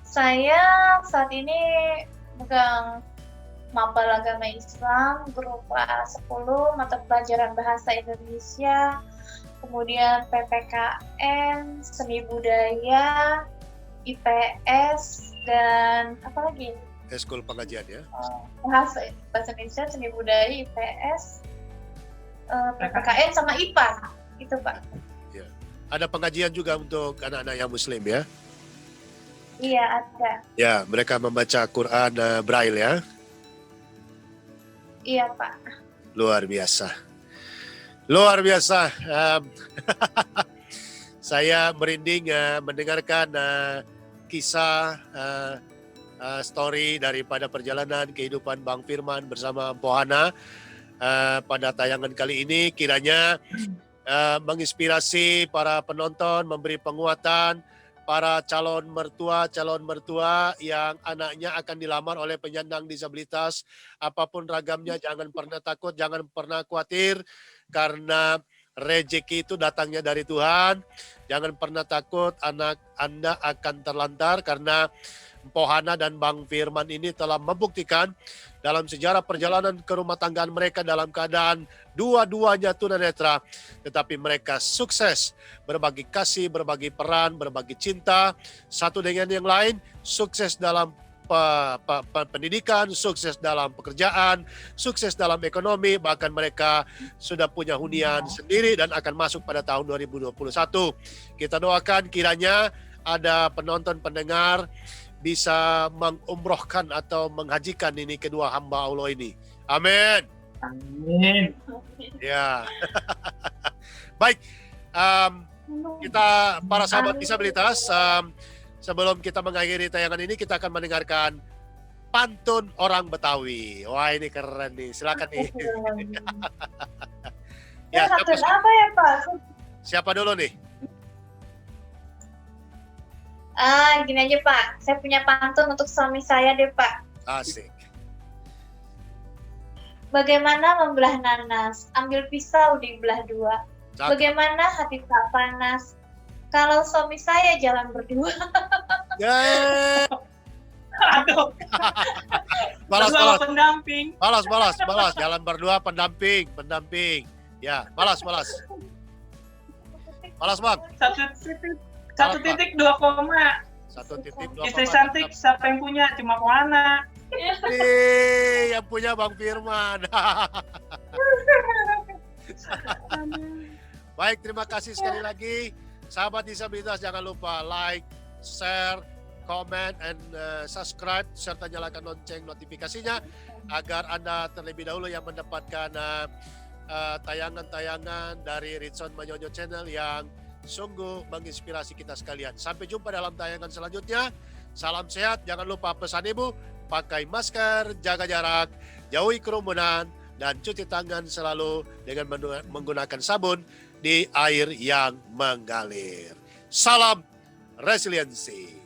Saya saat ini megang mapel agama Islam berupa 10 mata pelajaran bahasa Indonesia, kemudian PPKN, seni budaya, IPS, dan apa lagi? Eskul pengajian ya. Bahasa Indonesia, seni budaya, IPS, PPKN sama IPA, itu Pak. Ada pengajian juga untuk anak-anak yang Muslim ya. Iya ada. Ya, mereka membaca Quran Braille ya. Iya Pak. Luar biasa. Luar biasa. Saya merinding mendengarkan kisah story daripada perjalanan kehidupan Bang Firman bersama Pohana pada tayangan kali ini. Kiranya menginspirasi para penonton, memberi penguatan para calon mertua yang anaknya akan dilamar oleh penyandang disabilitas. Apapun ragamnya, jangan pernah takut, jangan pernah khawatir, karena rezeki itu datangnya dari Tuhan. Jangan pernah takut anak Anda akan terlantar, karena Pohana dan Bang Firman ini telah membuktikan dalam sejarah perjalanan ke rumah tanggaan mereka dalam keadaan dua-duanya tunanetra, tetapi mereka sukses berbagi kasih, berbagi peran, berbagi cinta satu dengan yang lain, sukses dalam pendidikan, sukses dalam pekerjaan, sukses dalam ekonomi, bahkan mereka sudah punya hunian sendiri dan akan masuk pada tahun 2021. Kita doakan kiranya ada penonton pendengar bisa mengumrohkan atau menghajikan ini kedua hamba Allah ini. Amin. Amin. Ya. Baik, kita para sahabat disabilitas, sebelum kita mengakhiri tayangan ini, kita akan mendengarkan pantun orang Betawi. Wah, ini keren nih. Silakan nih. Ya, Pantun apa ya Pak? siapa dulu nih? Gini aja Pak, saya punya pantun untuk suami saya deh Pak. Asik. Bagaimana membelah nanas, ambil pisau dibelah dua. Cakep. Bagaimana hati tak panas, kalau suami saya jalan berdua. Yeay. Aduh, Balas. pendamping. Balas. Jalan berdua pendamping. Ya, balas. Balas, Bang. Satu titik 2 koma. 1.2. Istri cantik siapa yang punya? Cuma Pohana. Yang punya Bang Firman. Baik, terima kasih sekali lagi. Sahabat disabilitas, jangan lupa like, share, comment, and subscribe, serta nyalakan lonceng notifikasinya agar Anda terlebih dahulu yang mendapatkan tayangan-tayangan dari Ritson Manyonyo Channel yang sungguh menginspirasi kita sekalian. Sampai jumpa dalam tayangan selanjutnya. Salam sehat, jangan lupa pesan ibu, pakai masker, jaga jarak, jauhi kerumunan, dan cuci tangan selalu dengan menggunakan sabun di air yang mengalir. Salam resiliensi.